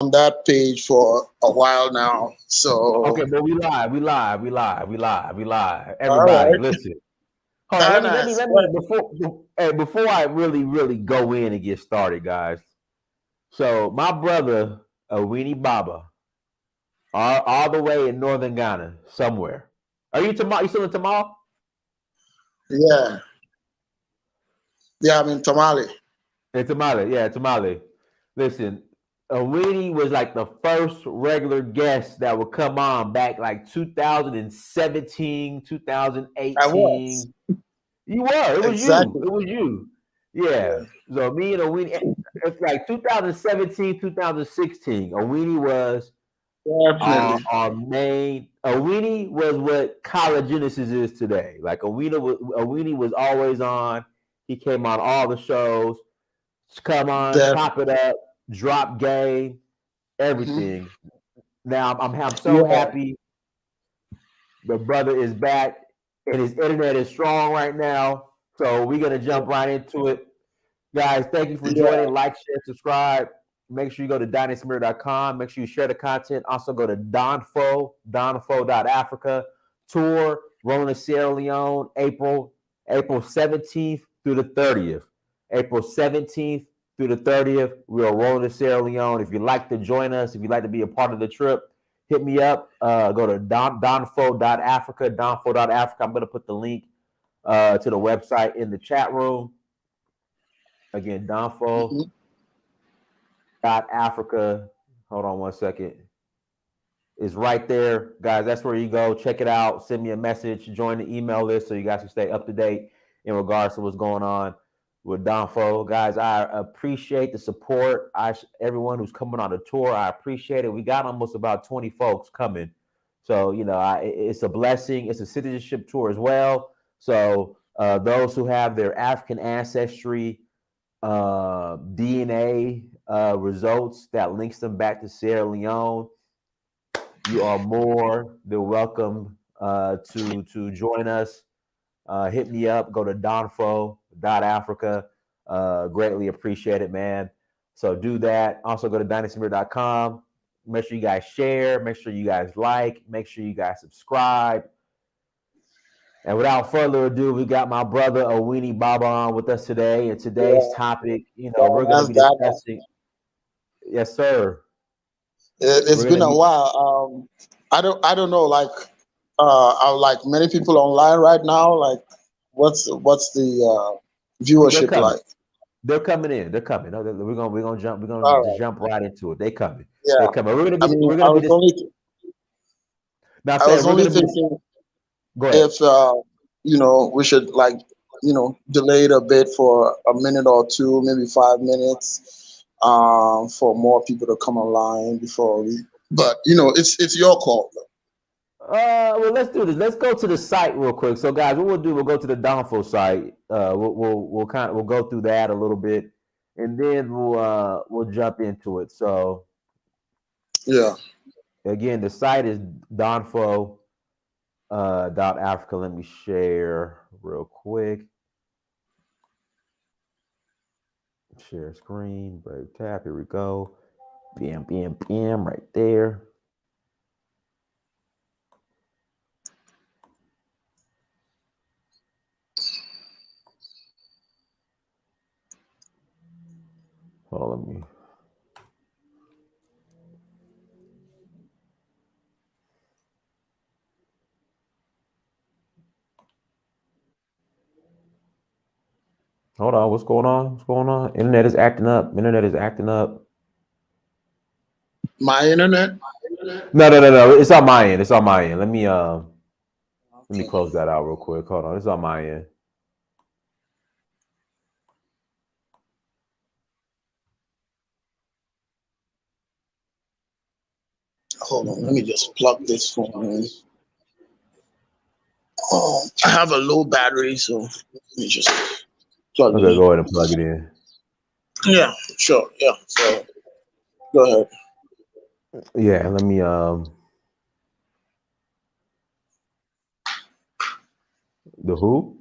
on that page for a while now. So, Okay, but we live. all Everybody, right. listen. Hold on, Very nice. let me before I really go in and get started, guys. So my brother, Awini Baba, all the way in northern Ghana, somewhere. Are you Tamal? You still in Tamal? Yeah. Yeah, I'm in Tamale. In Tamale, yeah, Tamale. Listen, Awini was like the first regular guest that would come on back like 2017, I was. 2018. You were. It was you. Exactly. It was you. Yeah. Yeah. So me and Awini, it's like 2017, 2016. Awini was Definitely. our main. Awini was what College Genesis is today. Like Awini was always on. He came on all the shows. Come on, Definitely. chop it up, drop game, Mhm. everything. Now I'm so Yeah. happy the brother is back and his internet is strong right now. So we're gonna Yeah. jump right into it. Guys, thank you for Yeah. joining. Like, share, subscribe. Make sure you go to dynastymirror.com. Make sure you share the content. Also go to donfo.africa. Tour rolling to Sierra Leone, April 17th through the 30th. April 17th through the 30th. We are rolling to Sierra Leone. If you'd like to join us, if you'd like to be a part of the trip, hit me up. Go to donfo.africa, donfo.africa. I'm going to put the link to the website in the chat room. Again, Mhm. donfo.africa. Hold on one second. It's right there, guys. That's where you go. Check it out. Send me a message. Join the email list so you guys can stay up to date in regards to what's going on with Donfo. Guys, I appreciate the support. Everyone who's coming on the tour, I appreciate it. We got almost about 20 folks coming. So, it's a blessing. It's a citizenship tour as well. So, those who have their African ancestry, DNA results that links them back to Sierra Leone, you are more than welcome to join us. Hit me up. Go to donfo.africa. Greatly appreciate it, man. So do that. Also go to dynastymir.com. Make sure you guys share. Make sure you guys like. Make sure you guys subscribe. And without further ado, we got my brother Awini Baba on with us today. And today's Yeah. topic, Yeah. we're going to That's be that. discussing. Yes, sir. It's We're going been to a be. while. I don't know. Like, are like many people online right now. Like, what's the They're viewership coming. like? They're coming in. They're coming. No, we're gonna jump. We're gonna All just right. jump right into it. They coming. They Yeah. coming. I mean, We're gonna be this. Now I was saying we're only gonna be. thinking Go ahead. if we should like delay it a bit for a minute or two, maybe 5 minutes, for more people to come online before we. But it's your call. Well, let's do this. Let's go to the site real quick. So, guys, what we'll do, we'll go to the Donfo site. We'll go through that a little bit, and then we'll jump into it. So, Yeah. again, the site is Donfo dot Africa. Let me share real quick. Share screen. Break tab. Here we go. Bam, bam, bam. Right there. Hold on, let me. Hold on. What's going on? What's going on? Internet is acting up. Internet is acting up. My internet. No. It's on my end. It's on my end. Let me Okay. close that out real quick. Hold on. It's on my end. Hold on. Let me just plug this phone in. Oh, I have a low battery, so let me just plug it Okay, in. go ahead and plug it in. Yeah. Sure. Yeah. So go ahead. Yeah, let me the who?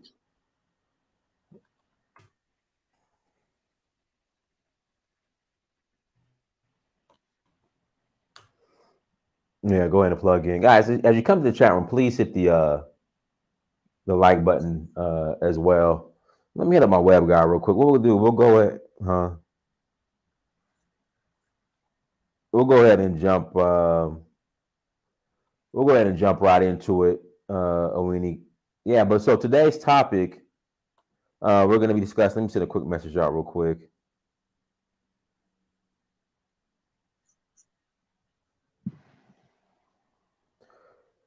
Yeah, go ahead and plug in, guys. As you come to the chat room, please hit the like button as well. Let me hit up my web guy real quick. What we'll do, we'll go ahead and jump. We'll go ahead and jump right into it, Awini. Yeah, but so today's topic, we're going to be discussing. Let me send a quick message out real quick.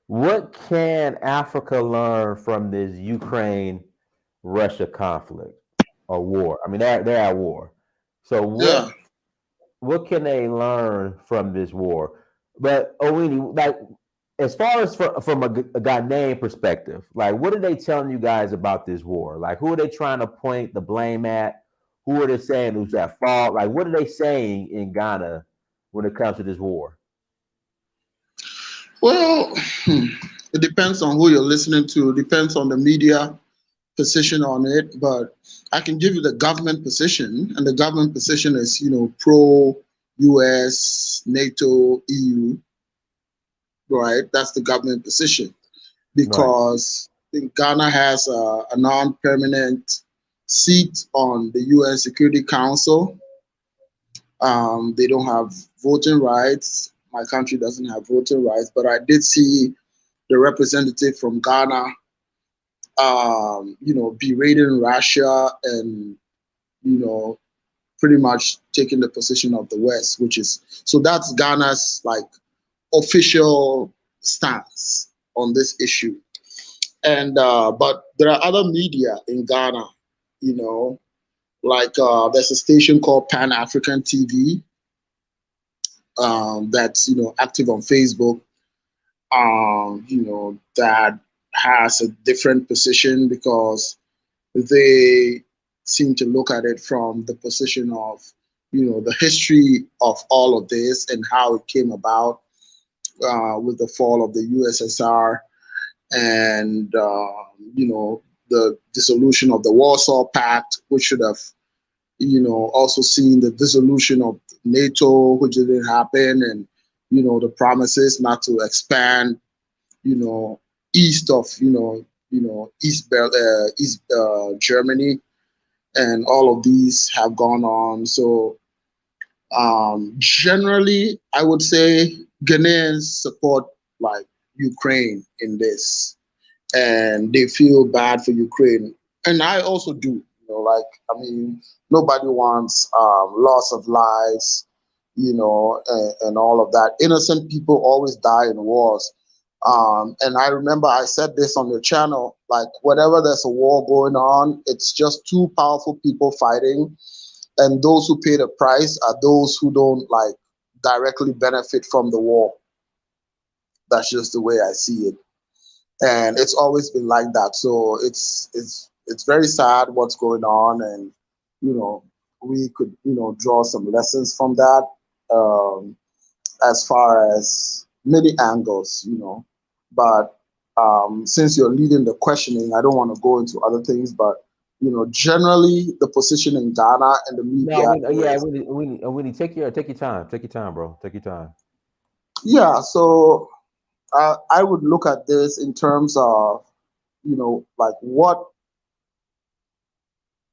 What can Africa learn from this Ukraine Russia conflict or war? I mean, they're at war. So Yeah. what can they learn from this war? But Owini, like as far as from a Ghanaian perspective, like what are they telling you guys about this war? Like who are they trying to point the blame at? Who are they saying who's at fault? Like what are they saying in Ghana when it comes to this war? Well, it depends on who you're listening to. It depends on the media position on it. But I can give you the government position, and the government position is, pro U.S., NATO, EU, right? That's the government position Right. because I think Ghana has a non-permanent seat on the UN Security Council. They don't have voting rights. My country doesn't have voting rights, but I did see the representative from Ghana, berating Russia and, you know, pretty much taking the position of the West, which is so that's Ghana's like official stance on this issue. And but there are other media in Ghana, you know, like there's a station called Pan-African TV that's active on Facebook, that has a different position because they seem to look at it from the position of the history of all of this and how it came about with the fall of the USSR and the dissolution of the Warsaw Pact, which should have also seen the dissolution of NATO, which didn't happen, and the promises not to expand, east of East Germany, and all of these have gone on. So generally, I would say Ghanaians support like Ukraine in this, and they feel bad for Ukraine, and I also do. Like I mean, nobody wants loss of lives, and all of that. Innocent people always die in wars. And I remember I said this on your channel, like whenever there's a war going on, it's just two powerful people fighting, and those who pay the price are those who don't like directly benefit from the war. That's just the way I see it, and it's always been like that. So it's very sad what's going on, and you know we could draw some lessons from that, um, as far as many angles, but since you're leading the questioning, I don't want to go into other things, but generally the position in Ghana and the No, media yeah, is, we take your time, bro. Take your time. yeah. So I would look at this in terms of like what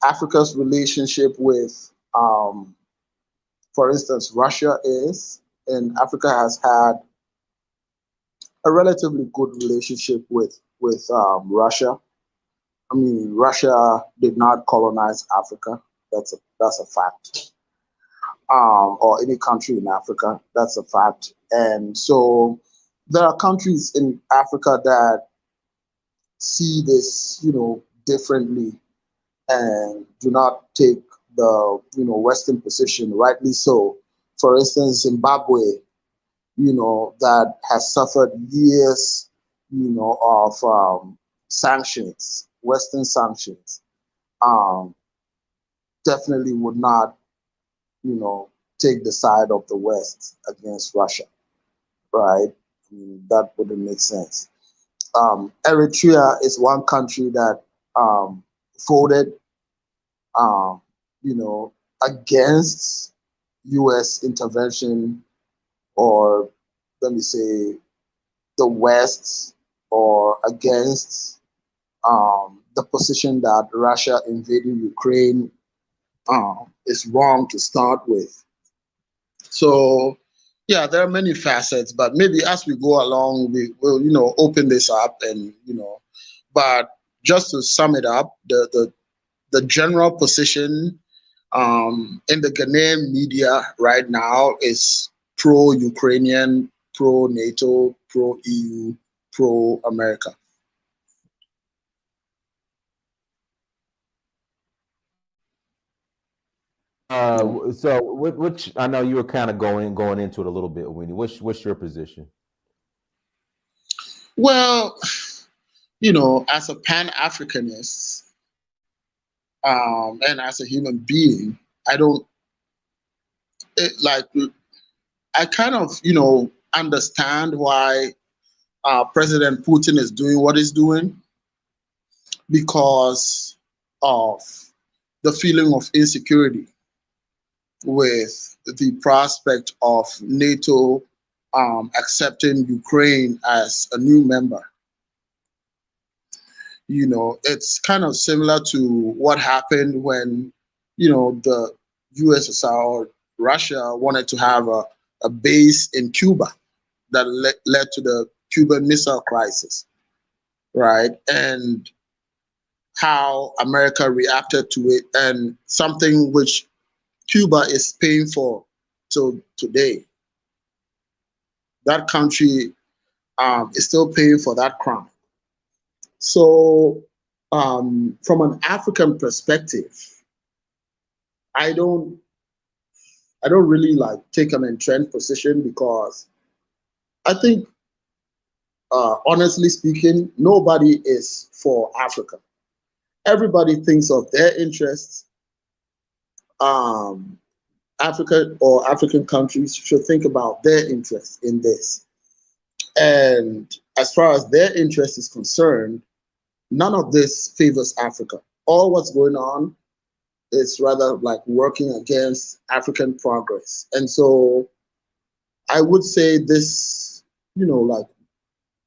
Africa's relationship with, for instance, Russia is, and Africa has had a relatively good relationship with Russia. I mean, Russia did not colonize Africa. That's a fact. Or any country in Africa. That's a fact. And so there are countries in Africa that see this, differently and do not take the Western position, rightly so. For instance, Zimbabwe, that has suffered years, of sanctions, Western sanctions, um, definitely would not, you know, take the side of the West against Russia, right? I mean, that wouldn't make sense. Eritrea is one country that voted, um, against U.S. intervention or let me say, the West or against the position that Russia invading Ukraine is wrong to start with. So, yeah, there are many facets, but maybe as we go along, we will, open this up and, but just to sum it up, the general position in the Ghanaian media right now is pro-Ukrainian, pro-NATO, pro-EU, pro-America. Yeah. So which I know you were kind of going into it a little bit, Winnie. What's your position? Well, as a Pan-Africanist and as a human being, I don't like. I kind of, understand why President Putin is doing what he's doing because of the feeling of insecurity with the prospect of NATO accepting Ukraine as a new member. It's kind of similar to what happened when, the USSR or Russia wanted to have a base in Cuba that led to the Cuban Missile Crisis, right? And how America reacted to it, and something which Cuba is paying for till today. That country is still paying for that crime. So, from an African perspective, I don't, I don't really like take an entrenched position because I think, honestly speaking, nobody is for Africa. Everybody thinks of their interests. Um, Africa or African countries should think about their interests in this. And as far as their interest is concerned, none of this favors Africa. All what's going on is rather like working against African progress. And so I would say this, like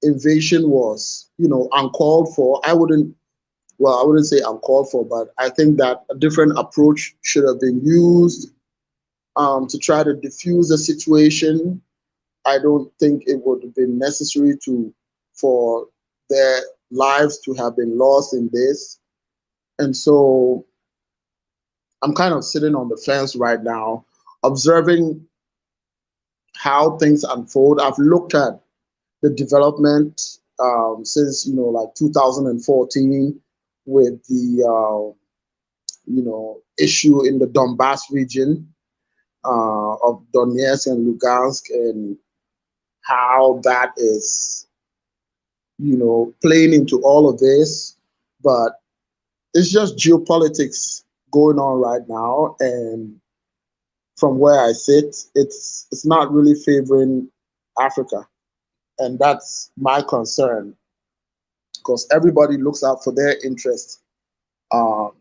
invasion was, uncalled for. I wouldn't say uncalled for, but I think that a different approach should have been used to try to diffuse the situation. I don't think it would have been necessary for their lives to have been lost in this. And so I'm kind of sitting on the fence right now, observing how things unfold. I've looked at the development since like 2014 with the issue in the Donbass region of Donetsk and Lugansk, and how that is playing into all of this. But it's just geopolitics going on right now, and from where I sit, it's not really favoring Africa, and that's my concern because everybody looks out for their interest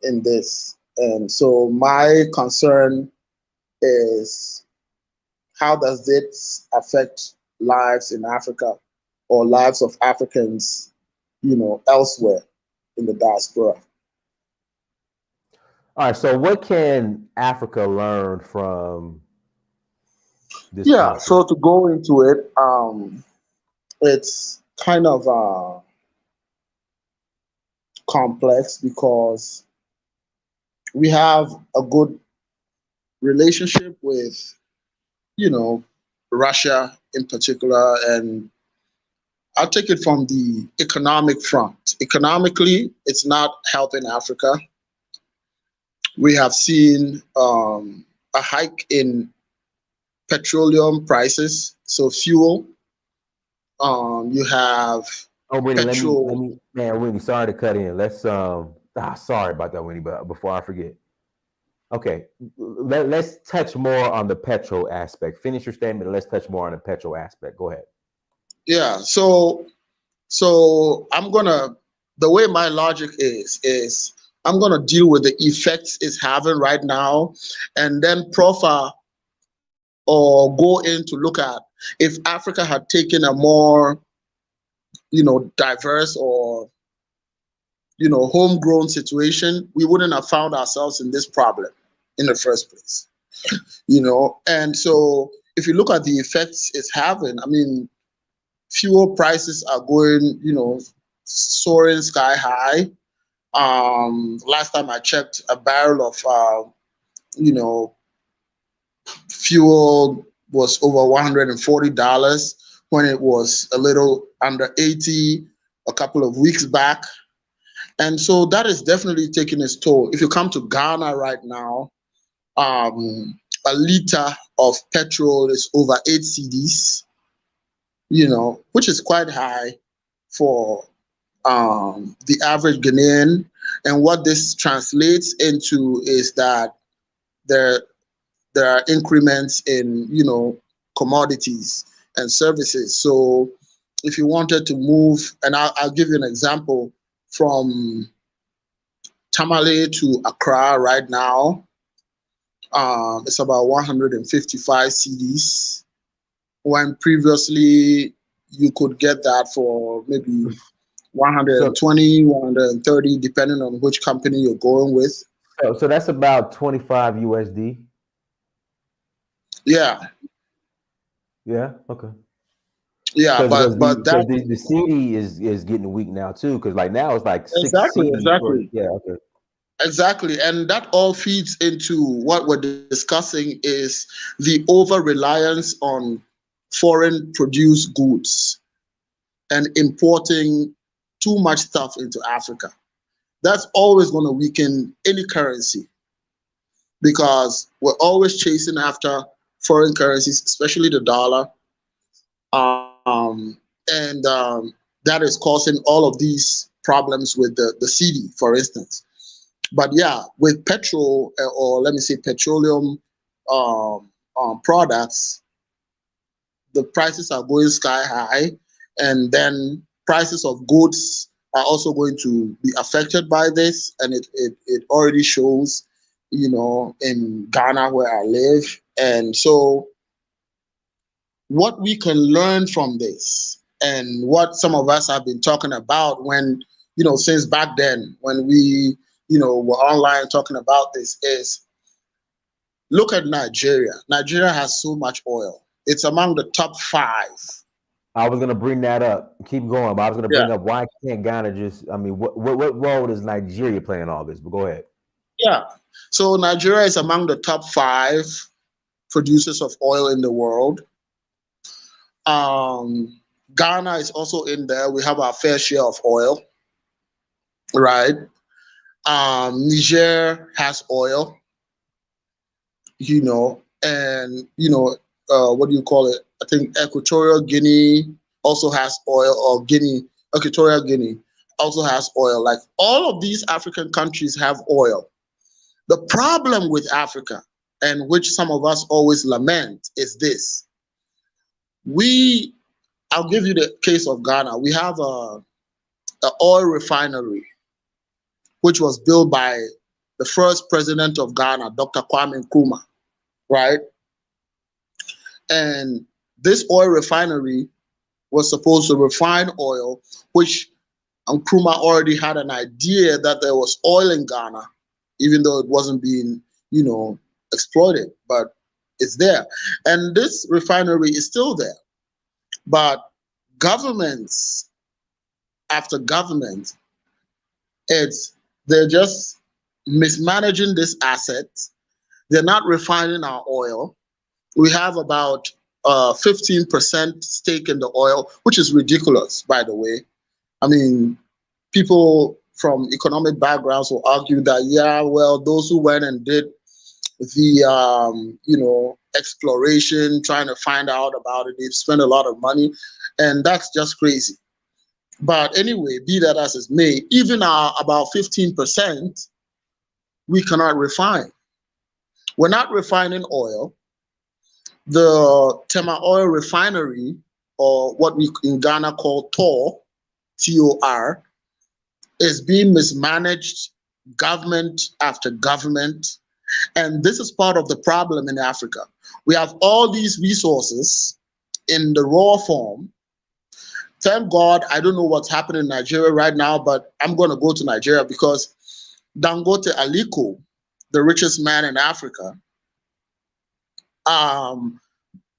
in this, and so my concern is how does this affect lives in Africa or lives of Africans, elsewhere in the diaspora. All right. So what can Africa learn from this Yeah, so conflict? to go into it, it's kind of complex because we have a good relationship with, you know, Russia in particular, and I'll take it from the economic front. Economically, it's not helping Africa. We have seen a hike in petroleum prices, so fuel. You have Oh, Winnie, let petrol. me, man, Winnie, sorry to cut in. Sorry about that, Winnie, but before I forget. Okay, let's touch more on the petrol aspect. Finish your statement and let's touch more on the petrol aspect. Go ahead. Yeah. So I'm gonna, the way my logic is I'm gonna deal with the effects it's having right now, and then profile or go in to look at If Africa had taken a more, diverse or, homegrown situation, we wouldn't have found ourselves in this problem in the first place. And so if you look at the effects it's having, I mean, fuel prices are going, soaring sky high. Last time I checked, a barrel of, you know, fuel was over $140 when it was a little under 80 a couple of weeks back. And so that is definitely taking its toll. If you come to Ghana right now, a liter of petrol is over 8 cedis, which is quite high for the average Ghanaian. And what this translates into is that there there are increments in commodities and services. So if you wanted to move, and I'll give you an example from Tamale to Accra right now, it's about 155 cedis, when previously you could get that for maybe 120, 130, depending on which company you're going with. So that's about 25 USD. Yeah, Yeah. Okay. yeah, Because but that the CD is getting weak now too. Because like now it's like 6 exactly, CD for, exactly. yeah. Okay. Exactly, and that all feeds into what we're discussing is the over reliance on foreign produced goods and importing too much stuff into Africa. That's always going to weaken any currency because we're always chasing after foreign currencies, especially the dollar, and that is causing all of these problems with the CD, for instance. But yeah, with petrol or let me say petroleum products, the prices are going sky high, and then prices of goods are also going to be affected by this, and it already shows, in Ghana where I live. And so what we can learn from this and what some of us have been talking about when, since back then when we, were online talking about this is look at Nigeria. Nigeria has so much oil. It's among the top five. I was gonna bring that up. Keep going, but I was gonna Yeah. bring up why can't Ghana just? I mean, what role does Nigeria play in all this? But go ahead. Yeah. So Nigeria is among the top five producers of oil in the world. Um, Ghana is also in there. We have our fair share of oil, right? Niger has oil, and what do you call it? I think Equatorial Guinea also has oil, or Equatorial Guinea also has oil. Like all of these African countries have oil. The problem with Africa, and which some of us always lament, is this: I'll give you the case of Ghana. We have a oil refinery which was built by the first president of Ghana, Dr. Kwame Nkrumah, right? And this oil refinery was supposed to refine oil, which Nkrumah already had an idea that there was oil in Ghana, even though it wasn't being, exploited, but it's there. And this refinery is still there. But governments after government, they're just mismanaging this asset. They're not refining our oil. We have about 15% stake in the oil, which is ridiculous, by the way. I mean, people from economic backgrounds will argue that, yeah, well, those who went and did the, exploration, trying to find out about it, they've spent a lot of money, and that's just crazy. But anyway, be that as it may, even about 15%, we cannot refine. We're not refining oil. The Tema Oil Refinery, or what we in Ghana call TOR, TOR, is being mismanaged, government after government. And this is part of the problem in Africa. We have all these resources in the raw form. Thank God, I don't know what's happening in Nigeria right now, but I'm going to go to Nigeria because Dangote Aliko, the richest man in Africa, um,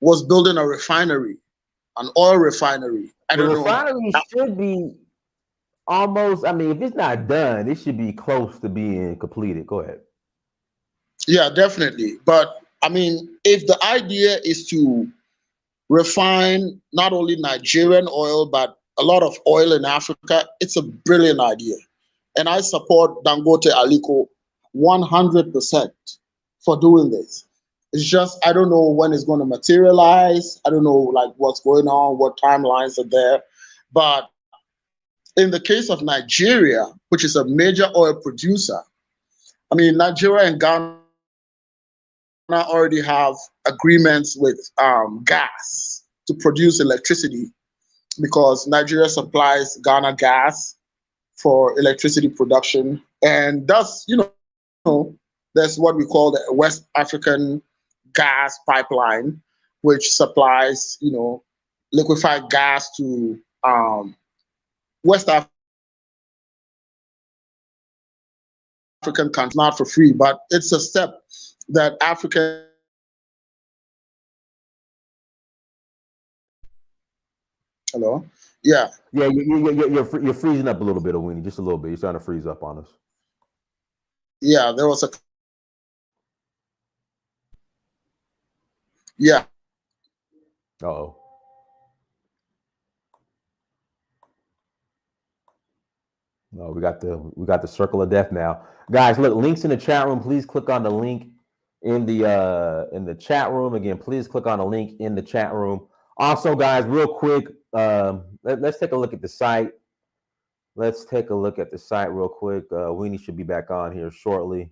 was building a refinery, an oil refinery. I The don't know. refinery should be almost. I mean, if it's not done, it should be close to being completed. Go ahead. Yeah, definitely. But I mean, if the idea is to refine not only Nigerian oil, but a lot of oil in Africa, it's a brilliant idea. And I support Dangote Aliko 100% for doing this. It's just, I don't know when it's going to materialize. I don't know like what's going on, what timelines are there. But in the case of Nigeria, which is a major oil producer, I mean, Nigeria and Ghana already have agreements with gas to produce electricity because Nigeria supplies Ghana gas for electricity production. And thus, there's what we call the West African gas pipeline, which supplies, liquefied gas to West African countries. Not for free, but it's a step that African countries are taking to hello, yeah, Yeah, you're freezing up a little bit, Awini, just a little bit. You're starting to freeze up on us. yeah, there was a yeah. Oh, no, we got the circle of death now, guys. Look, links in the chat room. Please click on the link in the chat room. Again, please click on the link in the chat room. Also, guys, real quick, let's take a look at the site. Let's take a look at the site real quick. Weenie should be back on here shortly.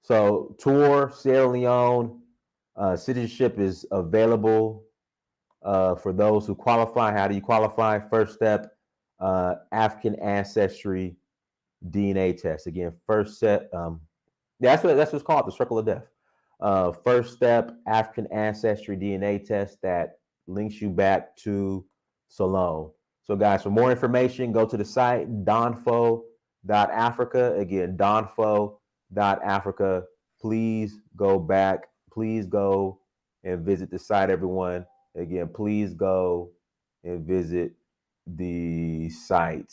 So, tour Sierra Leone citizenship is available for those who qualify. How do you qualify? First step, African ancestry DNA test. Again, first set. That's what's called, the circle of death. First step, African ancestry DNA test that links you back to Salone. So, guys, for more information, go to the site donfo.africa. Again, donfo.africa. Please go back. Please go and visit the site, everyone. Again, please go and visit the site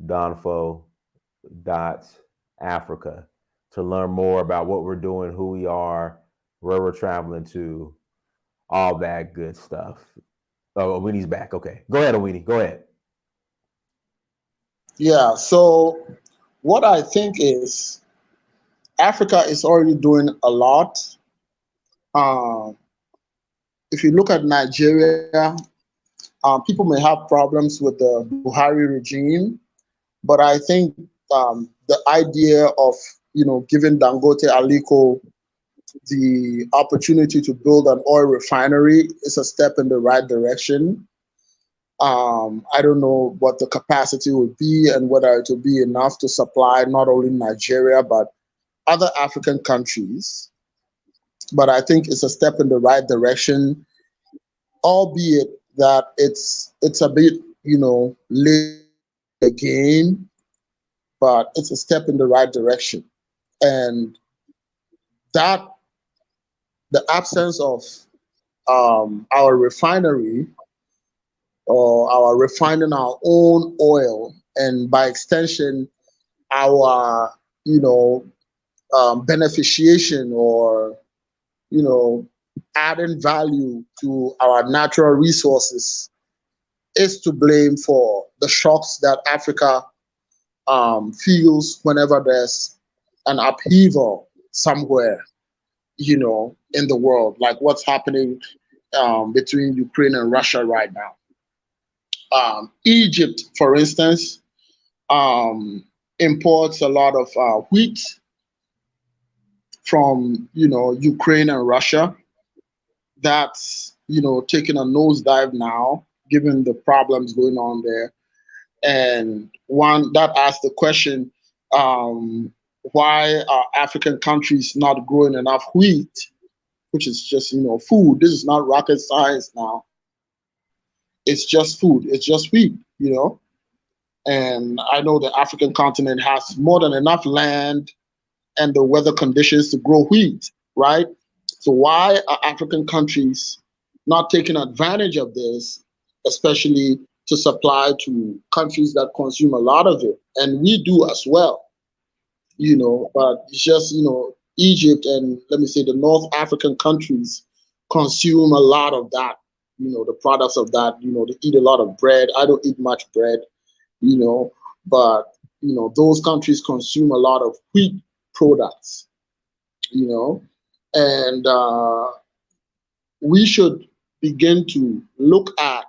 donfo.africa to learn more about what we're doing, who we are, where we're traveling to, all that good stuff. Oh, Winnie's back. Okay. Go ahead, Winnie. Go ahead. Yeah, so what I think is Africa is already doing a lot. Um, if you look at Nigeria, people may have problems with the Buhari regime, but I think the idea of giving Dangote Aliko the opportunity to build an oil refinery is a step in the right direction. I don't know what the capacity will be and whether it will be enough to supply not only Nigeria but other African countries. But I think it's a step in the right direction, albeit that it's a bit late again, but it's a step in the right direction. And that the absence of our refinery or our refining our own oil and by extension our beneficiation or you know adding value to our natural resources is to blame for the shocks that Africa feels whenever there's an upheaval somewhere, in the world, like what's happening between Ukraine and Russia right now. Egypt, for instance, um, imports a lot of wheat from Ukraine and Russia. That's taking a nosedive now, given the problems going on there. And one that asks the question, why are African countries not growing enough wheat which is just, food. This is not rocket science now. It's just food. It's just wheat. And I know the African continent has more than enough land and the weather conditions to grow wheat, right? So why are African countries not taking advantage of this, especially to supply to countries that consume a lot of it? And we do as well, but it's just, Egypt and let me say the North African countries consume a lot of that, the products of that, they eat a lot of bread. I don't eat much bread, you know, but those countries consume a lot of wheat products, you know, and we should begin to look at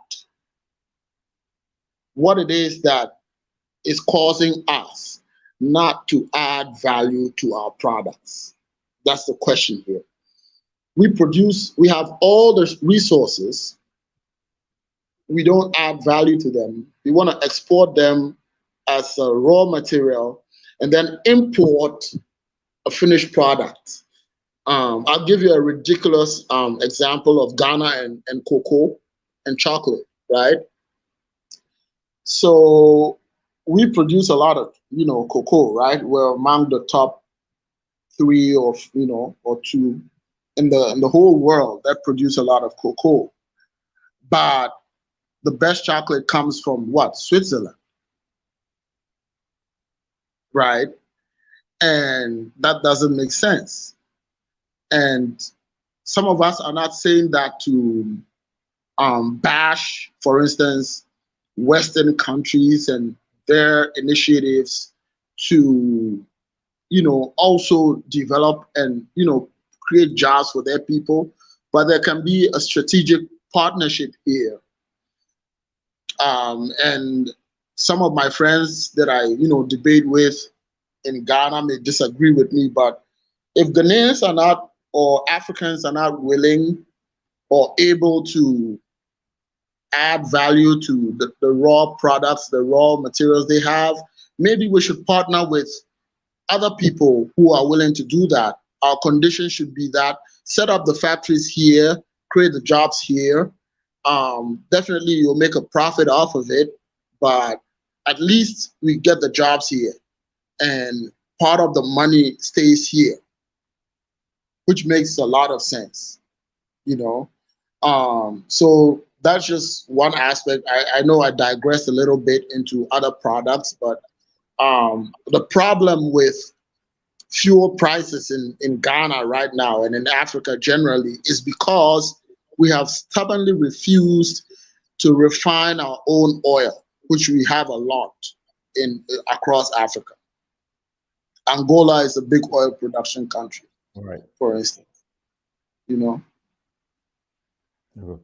what it is that is causing us not to add value to our products. That's the question here. We have all the resources, we don't add value to them. We want to export them as a raw material and then import a finished product. I'll give you a ridiculous example of Ghana and cocoa and chocolate, right? So we produce a lot of, cocoa, right? We're among the top three or two in the whole world that produce a lot of cocoa. But the best chocolate comes from what? Switzerland, right? And that doesn't make sense. And some of us are not saying that to bash, for instance, Western countries and their initiatives to, also develop and, create jobs for their people. But there can be a strategic partnership here. And some of my friends that I, debate with in Ghana may disagree with me, but if Ghanaians are not or Africans are not willing or able to add value to the raw products, the raw materials they have, maybe we should partner with other people who are willing to do that. Our condition should be that set up the factories here, create the jobs here. Definitely you'll make a profit off of it, but at least we get the jobs here and part of the money stays here, which makes a lot of sense, you know. So that's just one aspect. I know I digressed a little bit into other products, but the problem with fuel prices in Ghana right now and in Africa generally is because we have stubbornly refused to refine our own oil, which we have a lot in across Africa. Angola is a big oil production country, All right. for instance. You know. Mhm.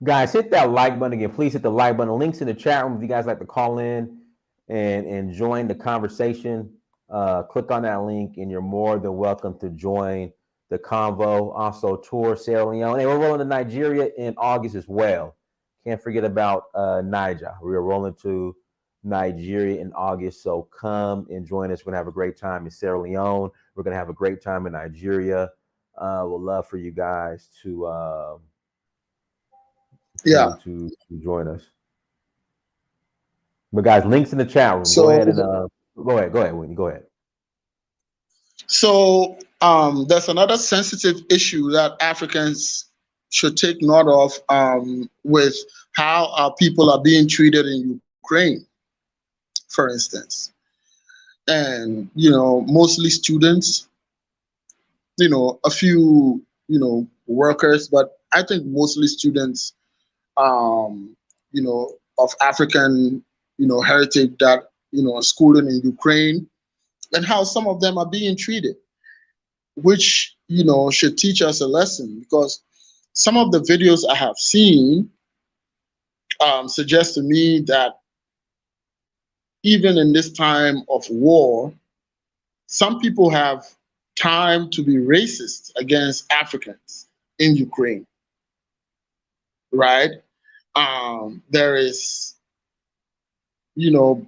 Guys, hit that like button again. Please hit the like button. Links in the chat room if you guys like to call in and join the conversation. Click on that link, and you're more than welcome to join the convo. Also, tour Sierra Leone. Hey, we're rolling to Nigeria in August as well. Can't forget about Niger. We are rolling to Nigeria in August, so come and join us. We're gonna have a great time in Sierra Leone. We're gonna have a great time in Nigeria. We'd love for you guys Yeah. to join us. But guys, links in the chat room. Go So ahead and go ahead, Whitney. Go ahead. so there's another sensitive issue that Africans should take note of with how our people are being treated in Ukraine, for instance. And mostly students, a few, workers, but I think mostly students, of African, heritage that, schooling in Ukraine, and how some of them are being treated, which, should teach us a lesson because some of the videos I have seen suggest to me that even in this time of war, some people have time to be racist against Africans in Ukraine, right? There is,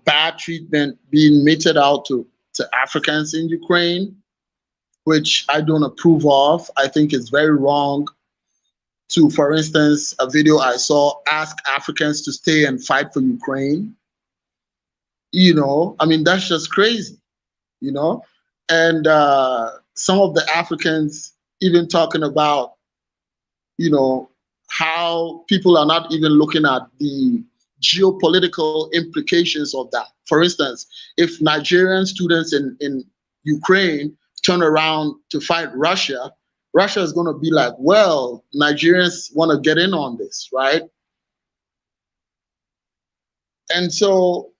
bad treatment being meted out to Africans in Ukraine. which I don't approve of. I think it's very wrong to, for instance, a video I saw ask Africans to stay and fight for Ukraine. I mean, that's just crazy, you know? And some of the Africans even talking about, how people are not even looking at the geopolitical implications of that. For instance, if Nigerian students in Ukraine turn around to fight Russia, Russia is going to be like, well, Nigerians want to get in on this, right? And so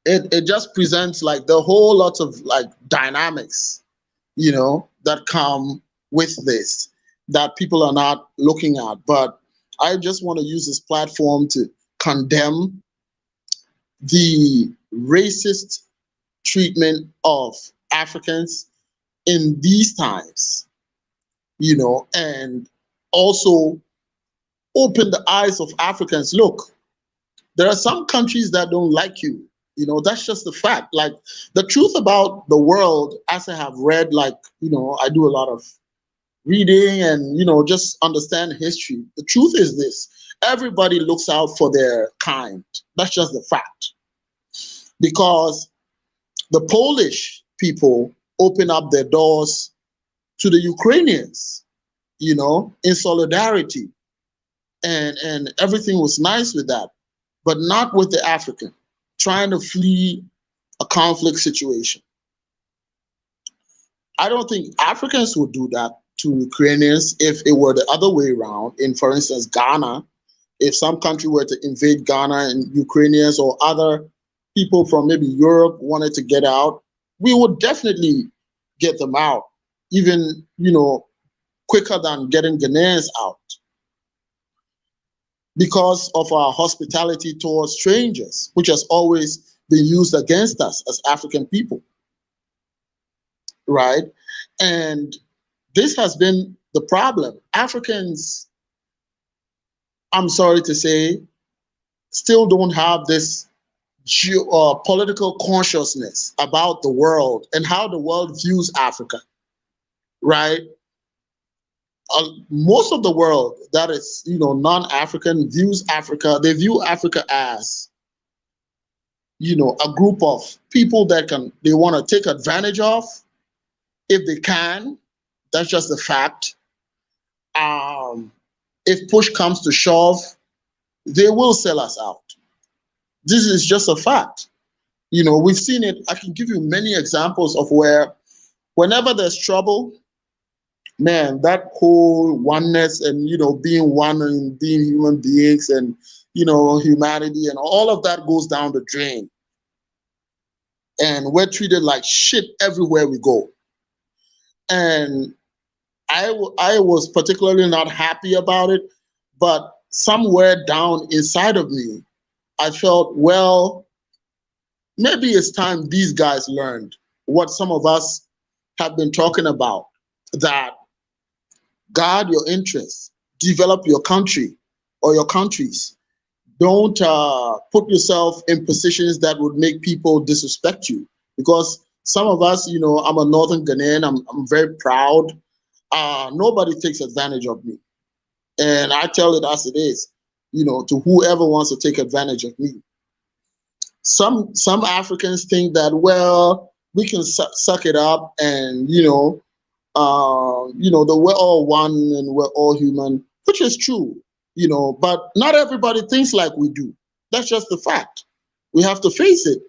it just presents like the whole lot of like dynamics, that come with this that people are not looking at. But I just want to use this platform to condemn the racist treatment of Africans in these times, and also open the eyes of Africans. Look, there are some countries that don't like you. That's just the fact. Like, the truth about the world, as I have read, like, I do a lot of reading and, just understand history. The truth is this: everybody looks out for their kind. That's just the fact. Because the Polish people open up their doors to the Ukrainians, in solidarity. And everything was nice with that, but not with the African trying to flee a conflict situation. I don't think Africans would do that to Ukrainians if it were the other way around. In, for instance, Ghana, if some country were to invade Ghana and Ukrainians or other people from maybe Europe wanted to get out, we would definitely get them out, even, quicker than getting Ghanaians out, because of our hospitality towards strangers, which has always been used against us as African people, right? And this has been the problem. Africans, I'm sorry to say, still don't have this political consciousness about the world and how the world views Africa, right? Most of the world that is, non-African views Africa. They view Africa as, a group of people that they want to take advantage of if they can. That's just a fact. If push comes to shove, they will sell us out. This is just a fact. We've seen it. I can give you many examples of where, whenever there's trouble, man, that whole oneness and, being one and being human beings and, humanity and all of that goes down the drain. And we're treated like shit everywhere we go. And I was particularly not happy about it, but somewhere down inside of me, I felt, well, maybe it's time these guys learned what some of us have been talking about, that guard your interests, develop your country or your countries. Don't put yourself in positions that would make people disrespect you. Because some of us, I'm a Northern Ghanaian, I'm very proud. Nobody takes advantage of me. And I tell it as it is, to whoever wants to take advantage of me. Some Africans think that, well, we can suck it up and, that we're all one and we're all human, which is true, but not everybody thinks like we do. That's just the fact. We have to face it.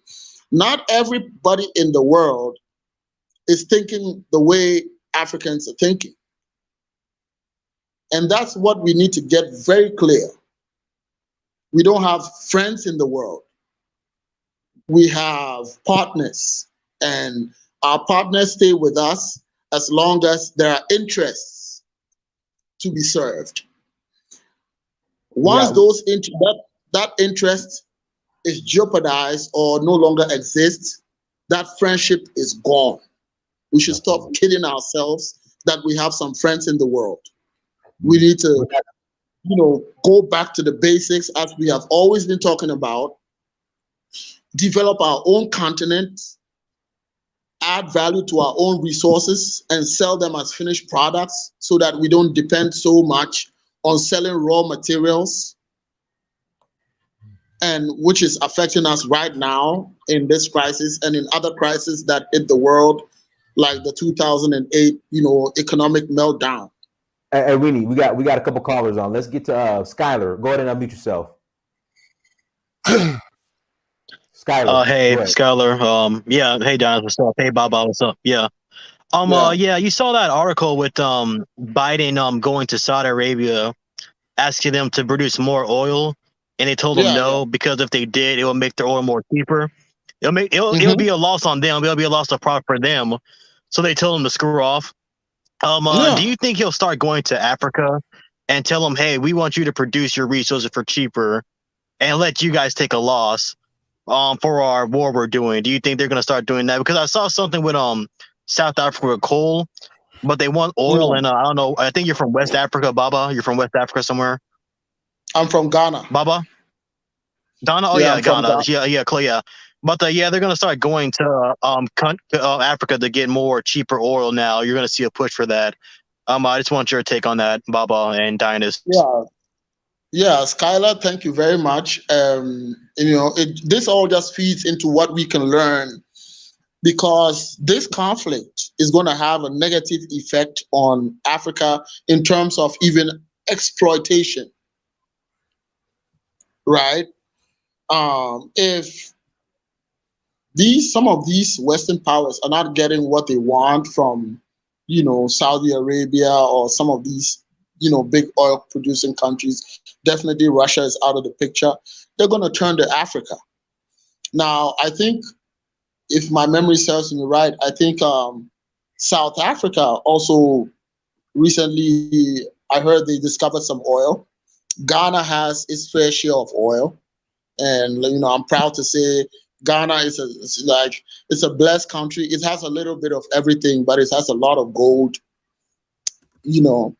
Not everybody in the world is thinking the way Africans are thinking. And that's what we need to get very clear. We don't have friends in the world. We have partners, and our partners stay with us as long as there are interests to be served. Once that interest is jeopardized or no longer exists, that friendship is gone. We should stop kidding ourselves that we have some friends in the world. We need to, go back to the basics, as we have always been talking about, develop our own continent, add value to our own resources and sell them as finished products so that we don't depend so much on selling raw materials, and which is affecting us right now in this crisis and in other crises that hit the world, like the 2008, economic meltdown. Hey, we got a couple callers on. Let's get to Skylar. Go ahead and unmute yourself. Skylar, Hey, go ahead. Skylar. Yeah. Hey, Don. What's up? Hey, Baba. What's up? Yeah. Yeah. Yeah. You saw that article with Biden going to Saudi Arabia, asking them to produce more oil, and they told them Yeah, yeah. no because if they did, it will make their oil more cheaper. It'll be Hmm. a loss on them. It'll be a loss of profit for them. So they told him to screw off. Do Yeah. you think he'll start going to Africa and tell them, hey, we want you to produce your resources for cheaper and let you guys take a loss for our war we're doing? Do you think they're going to start doing that? Because I saw something with South Africa with coal, but they want oil, Yeah. and I don't know. I think you're from West Africa, Baba. You're from West Africa somewhere, I'm from Ghana. Baba. Ghana. Oh Yeah, yeah, I'm from Ghana. Ghana. Yeah, cool, yeah. But yeah, they're going to start going to Africa to get more cheaper oil. Now you're going to see a push for that. I just want your take on that, Baba and Dynast. Yeah. Yeah, Skylar, thank you very much. This all just feeds into what we can learn, because this conflict is going to have a negative effect on Africa in terms of even exploitation, right? If some of these Western powers are not getting what they want from, Saudi Arabia or some of these, big oil producing countries, definitely Russia is out of the picture. They're going to turn to Africa. Now, I think, if my memory serves me right, I think South Africa also recently, I heard they discovered some oil. Ghana has its fair share of oil, and I'm proud to say Ghana it's a blessed country. It has a little bit of everything, but it has a lot of gold. You know,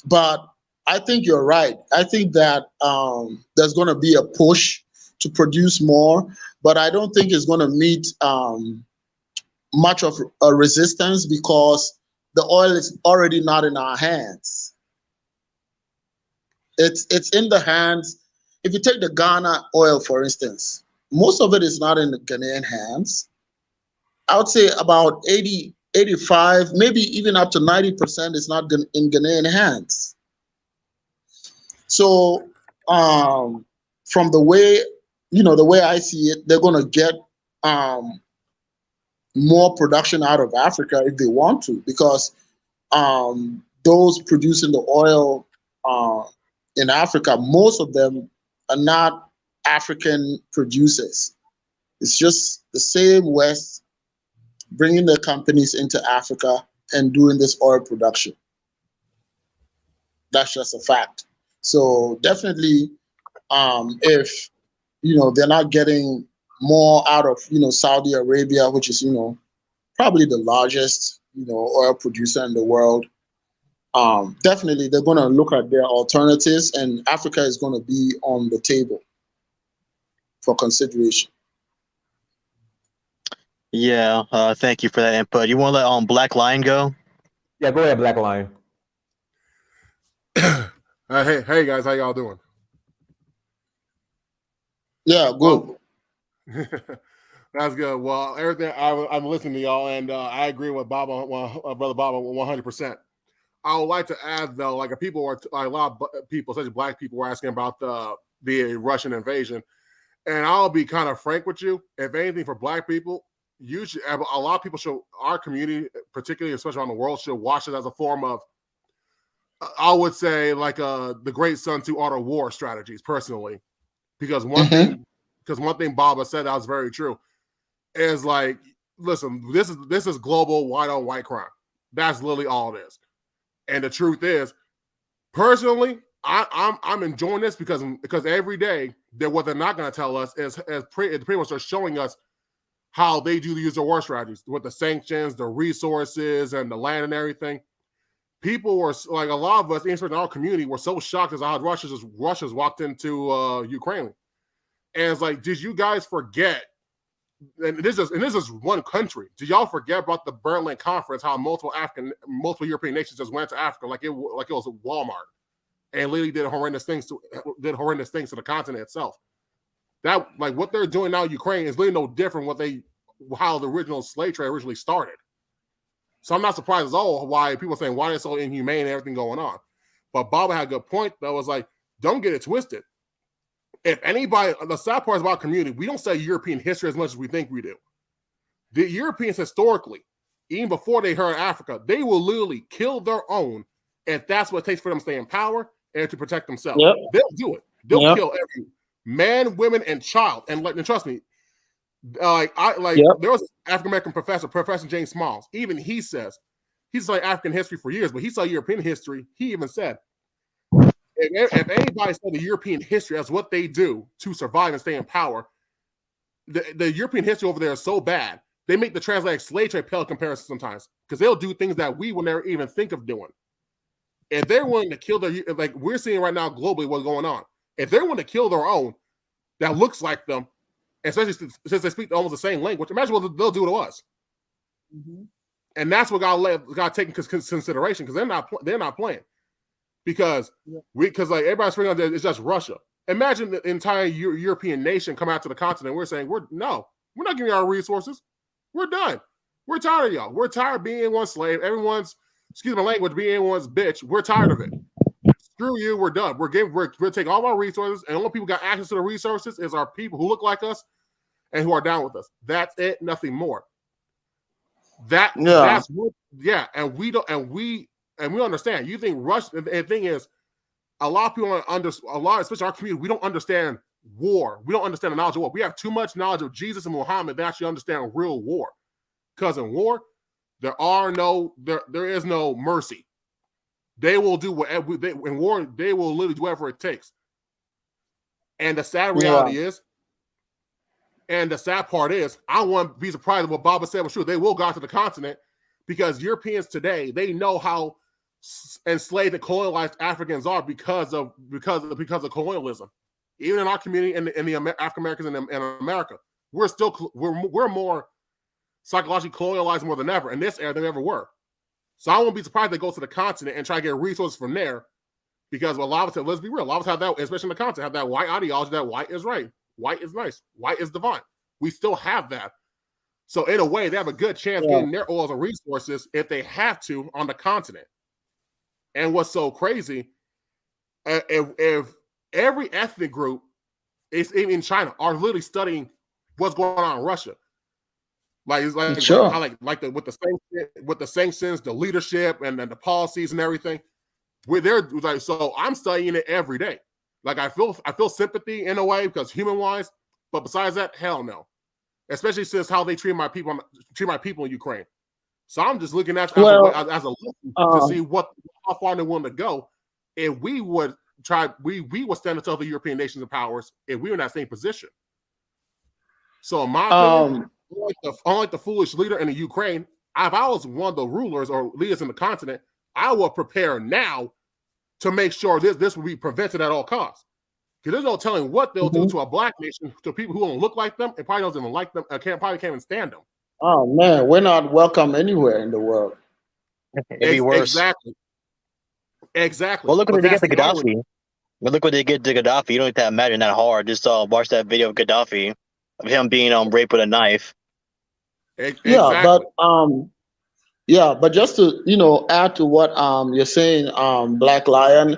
but I think you're right. I think that there's going to be a push to produce more, but I don't think it's going to meet much of a resistance, because the oil is already not in our hands. It's in the hands. If you take the Ghana oil, for instance, most of it is not in the Ghanaian hands. I would say about 80, 85, maybe even up to 90% is not in Ghanaian hands. So from the way, the way I see it, they're going to get more production out of Africa if they want to, because those producing the oil in Africa, most of them are not African producers. It's just the same West bringing their companies into Africa and doing this oil production. That's just a fact. So definitely, if they're not getting more out of Saudi Arabia, which is probably the largest oil producer in the world, definitely they're going to look at their alternatives, and Africa is going to be on the table for consideration. Yeah, thank you for that input. You want to let Black Lion go? Yeah, go ahead, Black Lion. Hey guys, how y'all doing? Yeah, good. That's good. Well, everything I'm listening to y'all, and I agree with Bob, brother Bob, 100%. I would like to add though, like a lot of people, such as Black people, were asking about the Russian invasion, and I'll be kind of frank with you. If anything, for Black people, a lot of people should, our community, particularly especially around the world, should watch it as a form of, I would say, like the Great Sun Tzu Art of War strategies, personally, because one thing Baba said that was very true is like, listen, this is global white on white crime. That's literally all it is. And the truth is, personally, I'm enjoying this because every day what they're not going to tell us is pretty much they're showing us how they do use their war strategies with the sanctions, the resources, and the land and everything. People were like, a lot of us, especially in our community, were so shocked as how Russia's walked into Ukraine. And it's like, did you guys forget and this is one country. Do y'all forget about the Berlin Conference? How multiple European nations just went to Africa like it was a Walmart, and literally did horrendous things to the continent itself. That, like, what they're doing now in Ukraine is really no different how the original slave trade originally started. So I'm not surprised at all why people are saying why it's so inhumane and everything going on. But Bob had a good point that was like, don't get it twisted. If anybody, the sad part is about community, we don't study European history as much as we think we do. The Europeans historically, even before they heard Africa, they will literally kill their own if that's what it takes for them to stay in power and to protect themselves. Yep. They'll do it. They'll Yep. kill every man, women, and child. And trust me, Yep. there was an African American Professor James Smalls. Even he says he's studied African history for years, but he saw European history. He even said, if anybody said the European history as what they do to survive and stay in power, the European history over there is so bad. They make the transatlantic slave trade pale comparison sometimes because they'll do things that we will never even think of doing. If they're willing to kill like we're seeing right now globally what's going on, if they're willing to kill their own that looks like them, especially since they speak almost the same language, imagine what they'll do to us. Mm-hmm. And that's what God take into consideration because they're not playing. Because like everybody's figuring out that it's just Russia. Imagine the entire European nation come out to the continent. We're saying we're not giving you our resources. We're done. We're tired of y'all. We're tired of being one slave. Everyone's, excuse my language, being one's bitch. We're tired of it. Screw you. We're done. We're taking all of our resources, and the only people who got access to the resources is our people who look like us and who are down with us. That's it. Nothing more. That's what, and we don't, and we understand. You think Russia? And the thing is, a lot of people especially our community, we don't understand war. We don't understand the knowledge of war. We have too much knowledge of Jesus and Muhammad to actually understand real war. Because in war, there is no mercy. They will do whatever in war. They will literally do whatever it takes. And the sad reality is, and the sad part is, I wouldn't be surprised if what Baba said was true. They will go out to the continent because Europeans today, they know how enslaved and colonialized Africans are because of colonialism. Even in our community and in the African Americans in America, we're more psychologically colonialized more than ever in this era than we ever were. So I won't be surprised they go to the continent and try to get resources from there, because a lot of us, let's be real, a lot of us have that, especially in the continent, have that white ideology that white is right, white is nice, white is divine. We still have that. So in a way, they have a good chance getting their oils and resources if they have to on the continent. And what's so crazy, if every ethnic group is in China are literally studying what's going on in Russia. Like it's like Sure. with the sanctions, the leadership, and the policies and everything. We're there, like, so I'm studying it every day. Like I feel sympathy in a way because human wise, but besides that, hell no. Especially since how they treat my people in Ukraine. So I'm just looking at as a lesson to see how far they're willing to go. If we would try, we would stand to other European nations and powers if we were in that same position. So in my opinion, unlike the foolish leader in the Ukraine, if I was one of the rulers or leaders in the continent, I will prepare now to make sure this will be prevented at all costs. Because there's no telling what they'll do to a black nation, to people who don't look like them and probably doesn't even like them, probably can't even stand them. Oh man, we're not welcome anywhere in the world. It'd be worse. Exactly. Well, look what they get to Gaddafi. But look what they get to Gaddafi. You don't have to imagine that hard. Just watch that video of Gaddafi, of him being raped with a knife. Exactly. But just to add to what you're saying, Black Lion,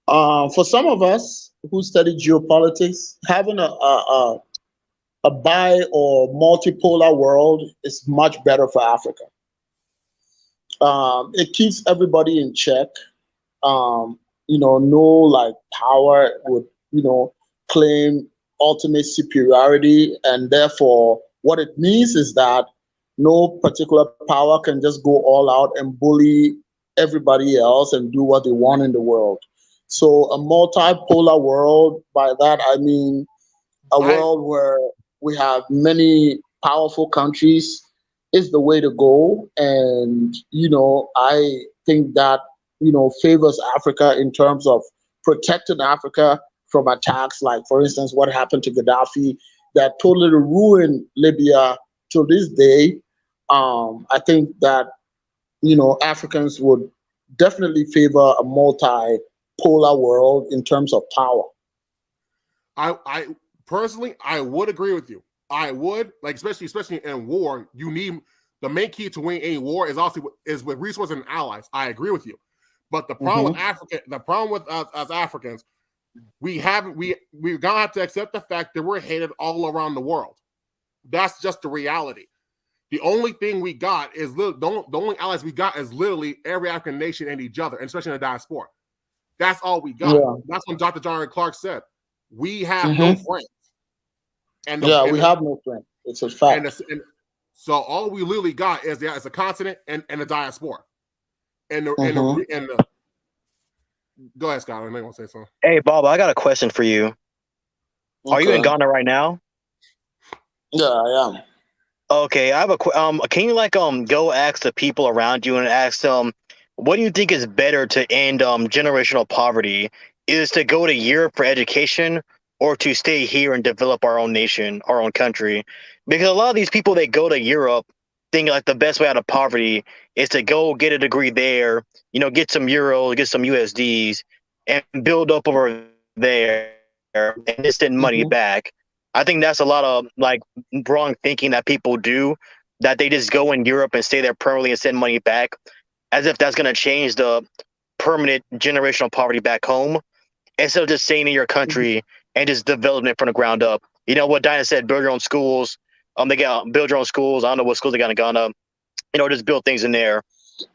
for some of us who study geopolitics, having a bi or multipolar world is much better for Africa. It keeps everybody in check. No like power would claim ultimate superiority, and therefore what it means is that no particular power can just go all out and bully everybody else and do what they want in the world. So a multipolar world, by that I mean a world where we have many powerful countries, is the way to go. And I think that favors Africa in terms of protecting Africa from attacks, like for instance what happened to Gaddafi that totally ruined Libya to this day. I think that Africans would definitely favor a multi-polar world in terms of power. I personally, I would agree with you. I would, like, especially in war, you need the main key to winning any war is also with resources and allies. I agree with you, but the problem with us as Africans, we're gonna have to accept the fact that we're hated all around the world. That's just the reality. The only thing we got is the only allies we got is literally every African nation and each other, and especially in the diaspora. That's all we got. Yeah. That's what Dr. John Clark said. We have no friends. And we have no friends. It's a fact. And so all we literally got is a continent and a diaspora. And the go ahead, Scott. I may want to say something. Hey, Bob, I got a question for you. Okay. Are you in Ghana right now? Yeah, I am. Okay, I have can you go ask the people around you and ask them, what do you think is better to end generational poverty? Is to go to Europe for education or to stay here and develop our own nation, our own country? Because a lot of these people, they go to Europe thinking like the best way out of poverty is to go get a degree there, get some euros, get some USDs, and build up over there and just send money back. I think that's a lot of wrong thinking that people do, that they just go in Europe and stay there permanently and send money back as if that's going to change the permanent generational poverty back home, instead of just staying in your country and just developing it from the ground up. You know what Dinah said, build your own schools. They got build your own schools. I don't know what schools they got in Ghana. Just build things in there.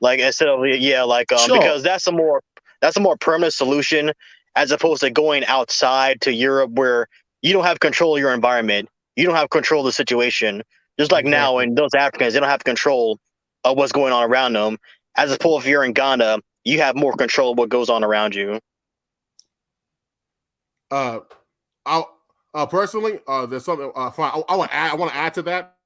Instead of sure. Because that's a more permanent solution as opposed to going outside to Europe where you don't have control of your environment. You don't have control of the situation. Just like now, and those Africans, they don't have control of what's going on around them. As opposed, if you're in Ghana, you have more control of what goes on around you. Personally, there's something I want to add to that.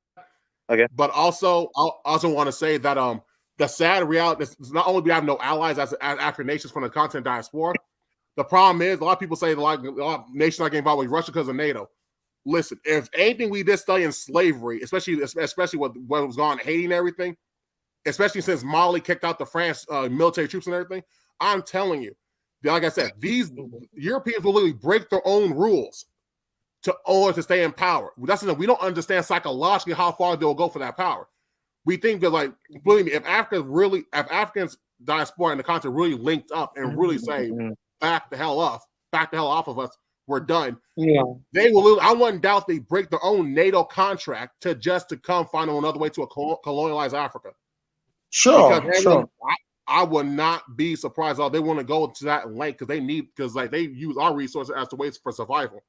Okay. But also, I also want to say that the sad reality is not only do we have no allies as African nations from the continent diaspora. The problem is a lot of people say a lot of nations are getting involved with Russia because of NATO. Listen, if anything we did study in slavery, especially what was going on in Haiti and everything, especially since Mali kicked out the France military troops and everything, I'm telling you, like I said, these Europeans will literally break their own rules to stay in power. That's we don't understand psychologically how far they'll go for that power. We think that, believe me, if Africans diaspora and the continent really linked up and really say, back the hell off of us, we're done. Yeah. They will. I wouldn't doubt they break their own NATO contract to come find another way to colonialize Africa. Sure, sure. I would not be surprised if they want to go to that length because they use our resources as the ways for survival.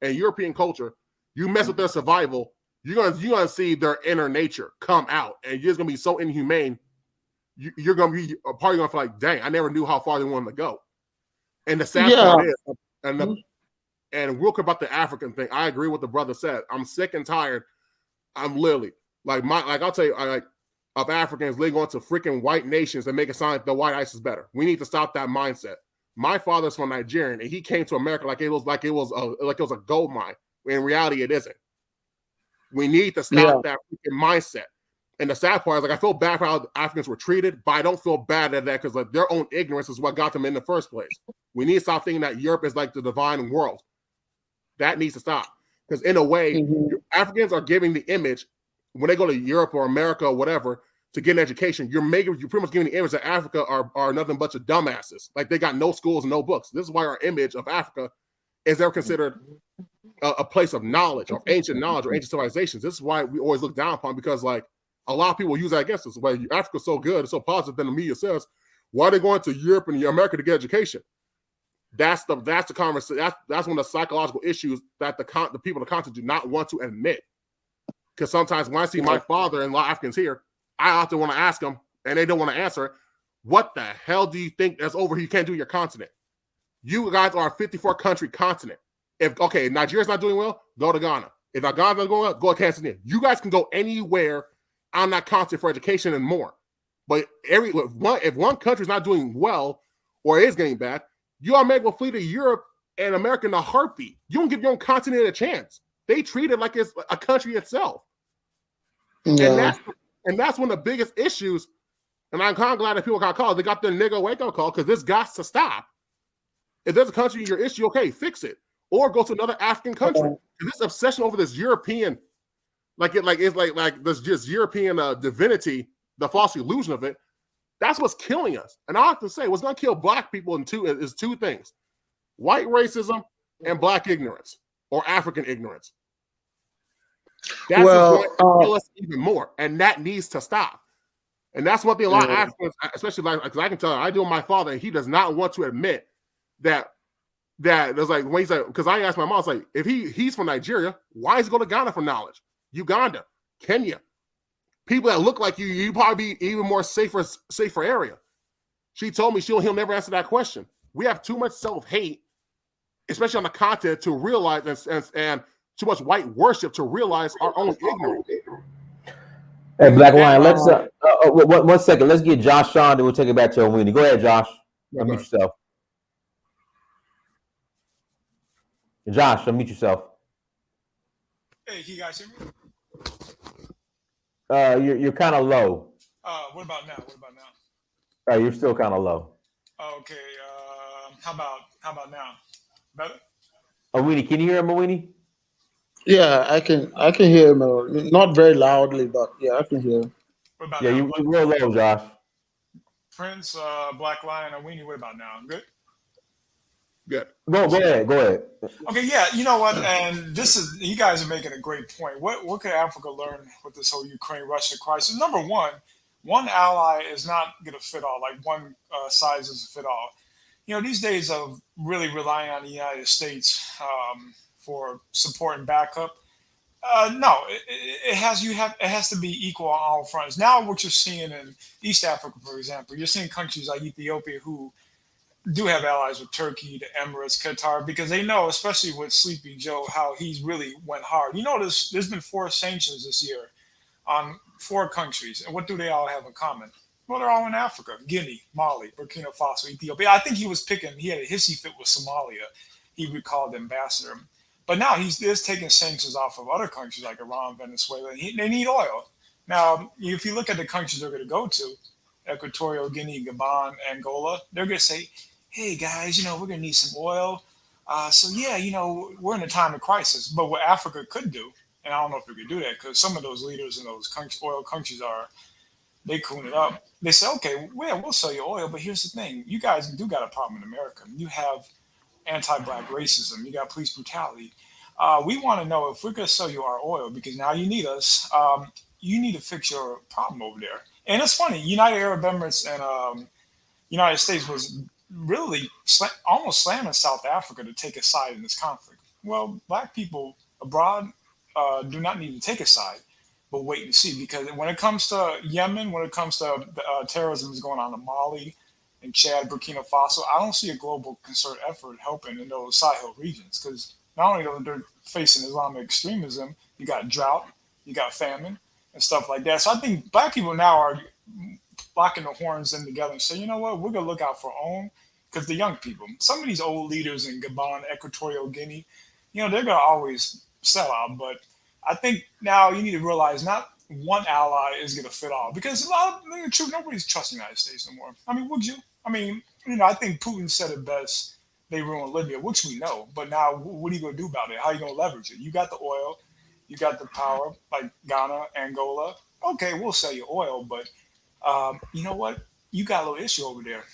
And European culture, you mess with their survival, you're gonna see their inner nature come out, and you're just gonna be so inhumane. You're gonna be a part. You're gonna feel like, dang, I never knew how far they wanted to go. And the sad part is, and real quick about the African thing, I agree with the brother said. I'm sick and tired. I'm literally I'll tell you, of Africans living on to freaking white nations and make it sound like the white ice is better. We need to stop that mindset. My father's from Nigeria, and he came to America like it was a gold mine. In reality, it isn't. We need to stop that freaking mindset. And the sad part is, I feel bad for how Africans were treated, but I don't feel bad at that because their own ignorance is what got them in the first place. We need to stop thinking that Europe is like the divine world. That needs to stop. Because in a way, Africans are giving the image when they go to Europe or America or whatever to get an education. You're pretty much giving the image that Africa are nothing but dumbasses. Like they got no schools and no books. This is why our image of Africa is ever considered a place of knowledge, of ancient knowledge or ancient civilizations. This is why we always look down upon, because a lot of people use that against us. Well, Africa's so good, it's so positive, then the media says, why are they going to Europe and America to get education? That's the conversation. That's one of the psychological issues that the people in the continent do not want to admit. Because sometimes when I see my father and a lot of Africans here, I often want to ask them, and they don't want to answer, what the hell do you think that's over here you can't do your continent? You guys are a 54-country continent. If Nigeria's not doing well, go to Ghana. If Ghana's not going well, go to Tanzania. You guys can go anywhere on that continent for education and more. But if one country's not doing well or is getting bad, you automatically will flee to Europe and America in a heartbeat. You don't give your own continent a chance. They treat it like it's a country itself. Yeah. And that's one of the biggest issues. And I'm kind of glad that people got called. They got the nigga wake up call because this got to stop. If there's a country your issue, okay, fix it, or go to another African country. And this obsession over this European, it's like this just European divinity, the false illusion of it. That's what's killing us. And I have to say, what's going to kill black people is two things: white racism and black ignorance or African ignorance. That's what's going to kill us even more, and that needs to stop. And that's one thing a lot of Africans, especially because I can tell, I deal with my father, and he does not want to admit that there's like when he's like, because I asked my mom, I was like, if he's from Nigeria, why is he going to Ghana for knowledge? Uganda, Kenya, people that look like you probably be even more safer area. She told me he'll never answer that question. We have too much self-hate, especially on the continent, to realize and too much white worship to realize our own ignorance. Hey, Black Lion, let's 1 second. Let's get Josh on, then we'll take it back to Awini. Go ahead, Josh. Unmute yourself. Josh, unmute yourself. Hey, can you guys hear me? You're kind of low. What about now? You're still kind of low. Okay. How about now? Better? Awini, can you hear him, Awini? Yeah, I can hear him. Not very loudly, but yeah, I can hear him. What about now? You're real low, Josh. Prince, Black Lion, Awini, what about now? Good? Good. Go ahead. Okay, yeah, you know what? And you guys are making a great point. What could Africa learn with this whole Ukraine-Russia crisis? Number one ally is not going to fit all. Like one size doesn't fit all. These days of really relying on the United States for support and backup. No, it has to be equal on all fronts. Now, what you're seeing in East Africa, for example, you're seeing countries like Ethiopia who do have allies with Turkey, the Emirates, Qatar, because they know, especially with Sleepy Joe, how he's really went hard. There's been 4 sanctions this year on 4 countries, and what do they all have in common? Well, they're all in Africa: Guinea, Mali, Burkina Faso, Ethiopia. I think he had a hissy fit with Somalia. He recalled the ambassador. But now he's taking sanctions off of other countries like Iran, Venezuela. And they need oil. Now, if you look at the countries they're going to go to, Equatorial Guinea, Gabon, Angola, they're going to say, hey, guys, we're going to need some oil. So, yeah, we're in a time of crisis. But what Africa could do, and I don't know if we could do that because some of those leaders in those oil countries they coon it up. They say, okay, we'll sell you oil. But here's the thing. You guys do got a problem in America. You have anti-black racism. You got police brutality. We want to know if we're going to sell you our oil because now you need us. You need to fix your problem over there. And it's funny. United Arab Emirates and United States was really almost slamming South Africa to take a side in this conflict. Well, black people abroad do not need to take a side, but wait and see. Because when it comes to Yemen, when it comes to terrorism is going on in Mali, in Chad, Burkina Faso, I don't see a global concerted effort helping in those Sahel regions because not only are they facing Islamic extremism, you got drought, you got famine, and stuff like that. So I think black people now are locking the horns in together and say, you know what, we're going to look out for our own because the young people, some of these old leaders in Gabon, Equatorial Guinea, they're going to always sell out. But I think now you need to realize not one ally is going to fit all because the truth, nobody's trusting the United States no more. I mean, would you? I mean, I think Putin said it best. They ruined Libya, which we know. But now, what are you going to do about it? How are you going to leverage it? You got the oil, you got the power, like Ghana, Angola. Okay, we'll sell you oil, but you know what? You got a little issue over there.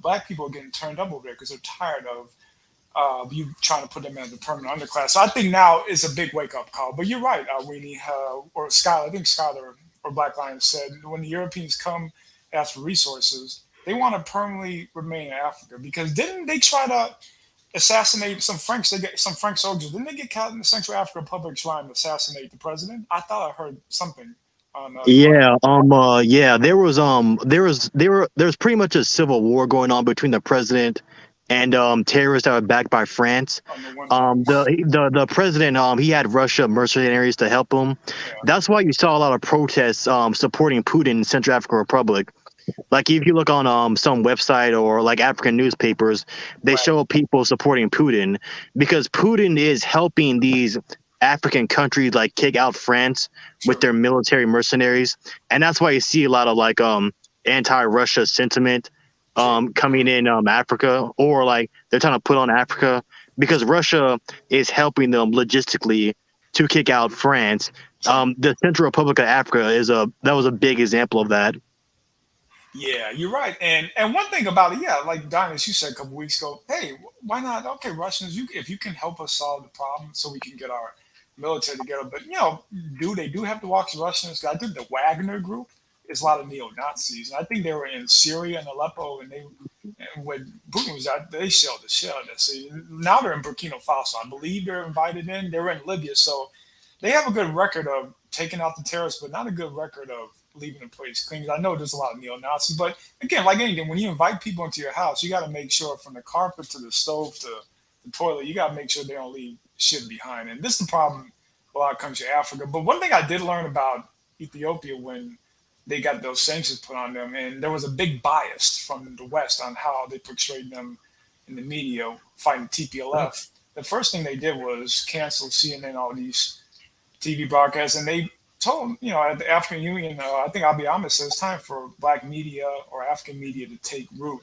Black people are getting turned up over there because they're tired of you trying to put them as the permanent underclass. So I think now is a big wake-up call. But you're right, Awini, or Skylar, I think Skylar or Black Lion said, when the Europeans come ask for resources, they want to permanently remain in Africa because didn't they try to assassinate some French soldiers? Didn't they get caught in the Central African Republic trying to assassinate the president? I thought I heard something on there's pretty much a civil war going on between the president and terrorists that were backed by France. The president, he had Russia mercenaries to help him. Yeah. That's why you saw a lot of protests supporting Putin in Central African Republic. Like if you look on some website or like African newspapers, they show people supporting Putin because Putin is helping these African countries like kick out France with their military mercenaries, and that's why you see a lot of like anti-Russia sentiment coming in Africa, or like they're trying to put on Africa because Russia is helping them logistically to kick out France. The Central Republic of Africa that was a big example of that. Yeah, you're right. And one thing about it, yeah, like Dinas, you said a couple weeks ago, hey, why not? Okay, Russians, if you can help us solve the problem, so we can get our military together. But they do have to watch the Russians. I think the Wagner group is a lot of neo Nazis, and I think they were in Syria and Aleppo, and when Putin was out, they shelled the shell. So now they're in Burkina Faso. I believe they're invited in. They were in Libya, so they have a good record of taking out the terrorists, but not a good record of leaving the place clean. I know there's a lot of neo-Nazis, but again, like anything, when you invite people into your house, you got to make sure from the carpet to the stove to the toilet, you got to make sure they don't leave shit behind. And this is the problem a lot of countries in Africa. But one thing I did learn about Ethiopia when they got those sanctions put on them, and there was a big bias from the West on how they portrayed them in the media fighting TPLF. The first thing they did was cancel CNN, all these TV broadcasts, and they told at the African Union, I think Abiy Ahmed says it's time for Black media or African media to take root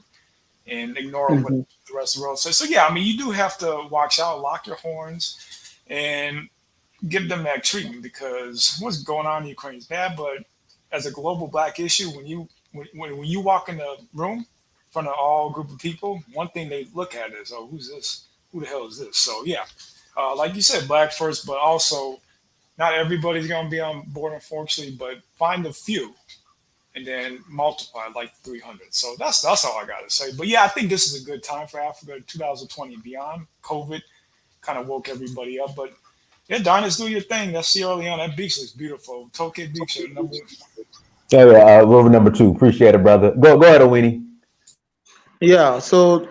and ignore what the rest of the world says. So yeah, I mean, you do have to watch out, lock your horns, and give them that treatment, because what's going on in Ukraine is bad. But as a global Black issue, when you walk in the room in front of all group of people, one thing they look at is, oh, who's this? Who the hell is this? So yeah, like you said, Black first, but also not everybody's going to be on board, unfortunately, but find a few and then multiply like 300. So that's all I got to say. But yeah, I think this is a good time for Africa, 2020 and beyond. COVID kind of woke everybody up. But yeah, Dinas, do your thing. That's Sierra Leone. That beach looks beautiful. Tokyo Beach. Rover number 2. Appreciate it, brother. Go ahead, Awini. Yeah. So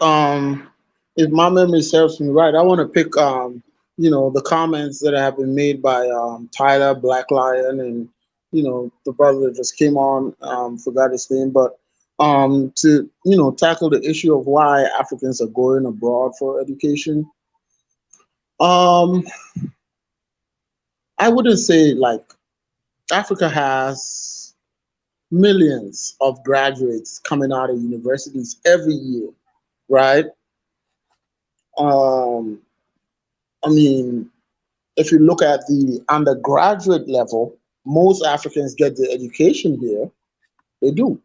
if my memory serves me right, I want to pick the comments that have been made by Tyler, Black Lion, and the brother that just came on, forgot his name, but to tackle the issue of why Africans are going abroad for education. I wouldn't say like Africa has millions of graduates coming out of universities every year, right? I mean, if you look at the undergraduate level, most Africans get their education here. They do.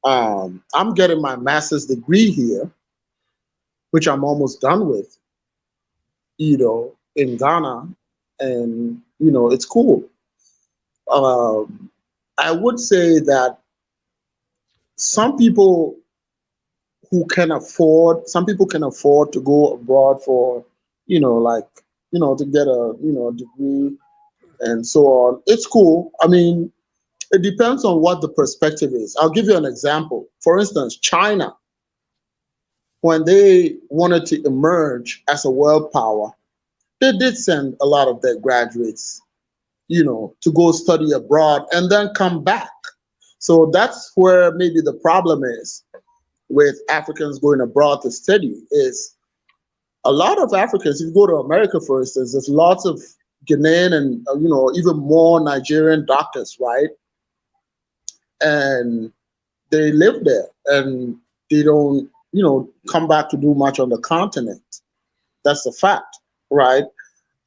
I'm getting my master's degree here, which I'm almost done with, in Ghana, and, it's cool. I would say that some people can afford to go abroad for, to get a degree and so on. It's cool. I mean, it depends on what the perspective is. I'll give you an example. For instance, China, when they wanted to emerge as a world power, they did send a lot of their graduates, to go study abroad and then come back. So that's where maybe the problem is with Africans going abroad to study, is a lot of Africans, if you go to America, for instance, there's lots of Ghanaian and, even more Nigerian doctors, right? And they live there and they don't, come back to do much on the continent. That's the fact, right?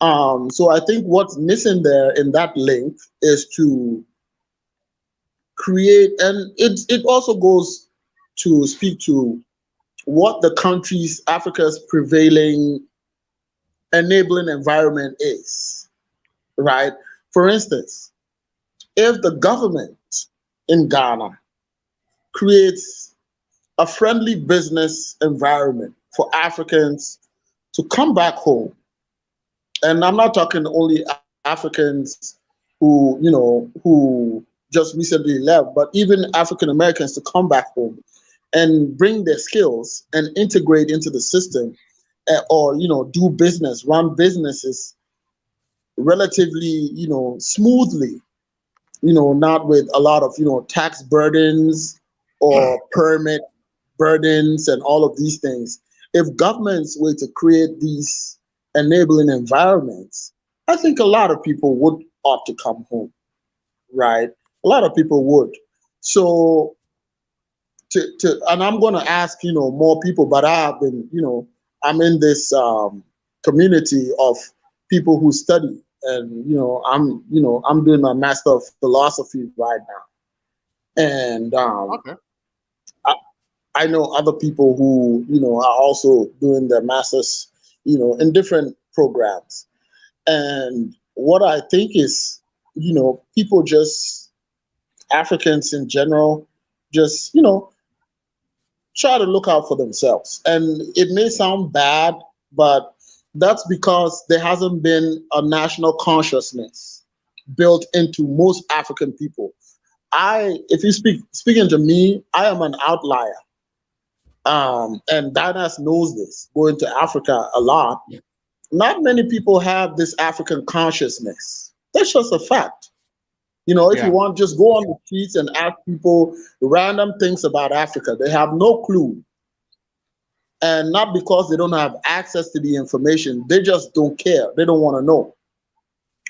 So I think what's missing there in that link is to create, and it also goes to speak to what the country's, Africa's prevailing enabling environment is, right? For instance, if the government in Ghana creates a friendly business environment for Africans to come back home, and I'm not talking only Africans who just recently left, but even African Americans to come back home and bring their skills and integrate into the system, or do business, run businesses relatively smoothly, not with a lot of tax burdens or permit burdens and all of these things. If governments were to create these enabling environments, I think a lot of people would opt to come home, right? A lot of people would. So and I'm going to ask, more people, but I have been, I'm in this community of people who study, and I'm doing my master of philosophy right now, and Okay. I know other people who are also doing their masters, in different programs, and what I think is, people just Africans in general, just try to look out for themselves. And it may sound bad, but that's because there hasn't been a national consciousness built into most African people. If you speaking to me, I am an outlier. And Dinas knows this, going to Africa a lot. Not many people have this African consciousness. That's just a fact. If you Yeah. want, just go on the streets and ask people random things about Africa. They have no clue. And not because they don't have access to the information, they just don't care. They don't want to know.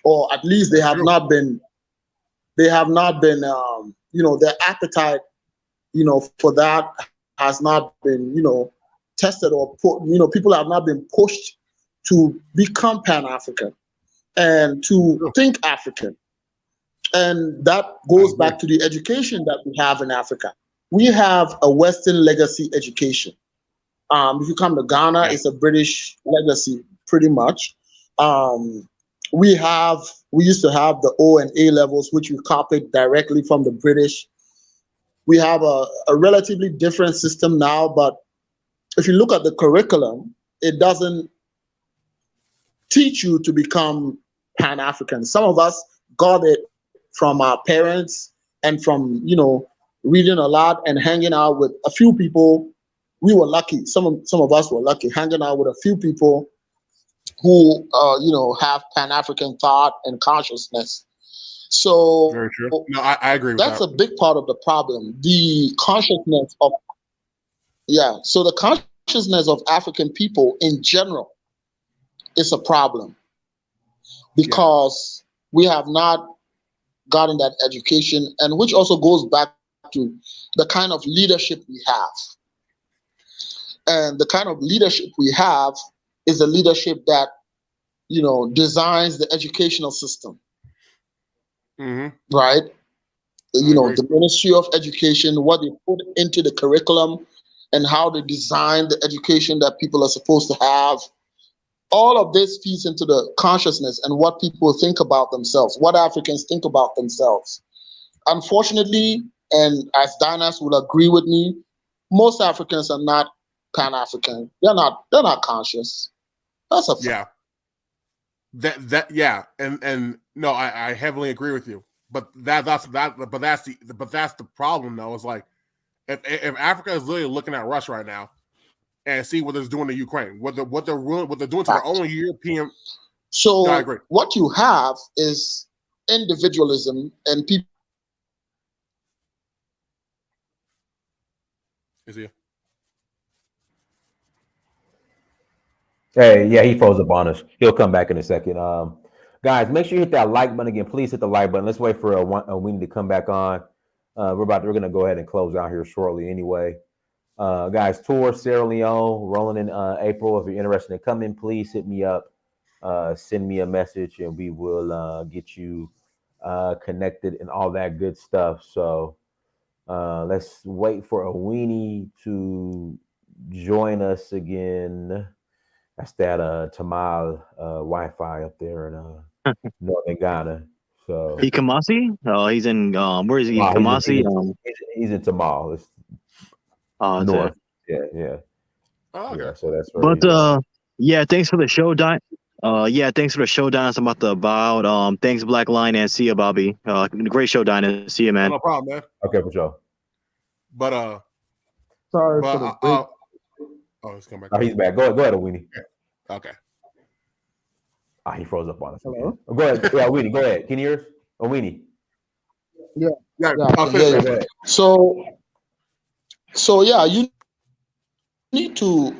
Or at least they That's have true. not been, their appetite, for that has not been, tested or put, people have not been pushed to become Pan-African and to True. think African. And that I goes agree. back to the education that we have in Africa. We have a Western legacy education. If you come to Ghana, Yeah. it's a British legacy, pretty much. Um, we used to have the O and A levels, which we copied directly from the British. We have a relatively different system now, but if you look at the curriculum, it doesn't teach you to become Pan-African. Some of us got it from our parents and from, reading a lot and hanging out with a few people. We were lucky. Some of us were lucky hanging out with a few people who, have Pan-African thought and consciousness. So Very true. No, I agree with that's that. a big part of the problem. The consciousness of, yeah. So the consciousness of African people in general is a problem because we have not gotten that education, and which also goes back to the kind of leadership we have. And the kind of leadership we have is a leadership that, designs the educational system, Mm-hmm. right? I agree. The Ministry of Education, what they put into the curriculum and how they design the education that people are supposed to have. All of this feeds into the consciousness and what people think about themselves, what Africans think about themselves. Unfortunately, and as Dinas will agree with me, most Africans are not Pan-African. They're not conscious. That's a fact. Yeah. And no, I heavily agree with you. But that's the problem though. It's like if Africa is literally looking at Russia right now and see what it's doing to Ukraine, what they're doing to their own European. So No, I agree. what you have is individualism, and people. Is he? Hey, yeah, he froze up on us. He'll come back in a second. Guys, make sure you hit that like button again. Please hit the like button. Let's wait for Awini to come back on. We're gonna go ahead and close out here shortly anyway. Guys, tour Sierra Leone rolling in April. If you're interested in coming, please hit me up. Send me a message and we will get you connected and all that good stuff. So let's wait for Awini to join us again. That's that Tamal Wi-Fi up there in northern Ghana. So He Kamasi? Oh, he's in where is he? Wow, Kamasi? he's in Tamal. It's It's north. Yeah. Oh, okay. Yeah. So that's where he's but yeah, thanks for the show, yeah, thanks for the show, Dinas. I'm about. Thanks, Black Line, and see you, Bobby. Great show, Dinas. See you, man. No problem, man. Okay, for sure. But Sorry for the break. He's coming back. Oh, he's back. Go ahead, Awini. Okay. He froze up on us. Hello? Go ahead. Yeah, Awini, go ahead. Can you hear us? Awini. Yeah. Yeah, finish yeah. it. Go ahead. So yeah, you need to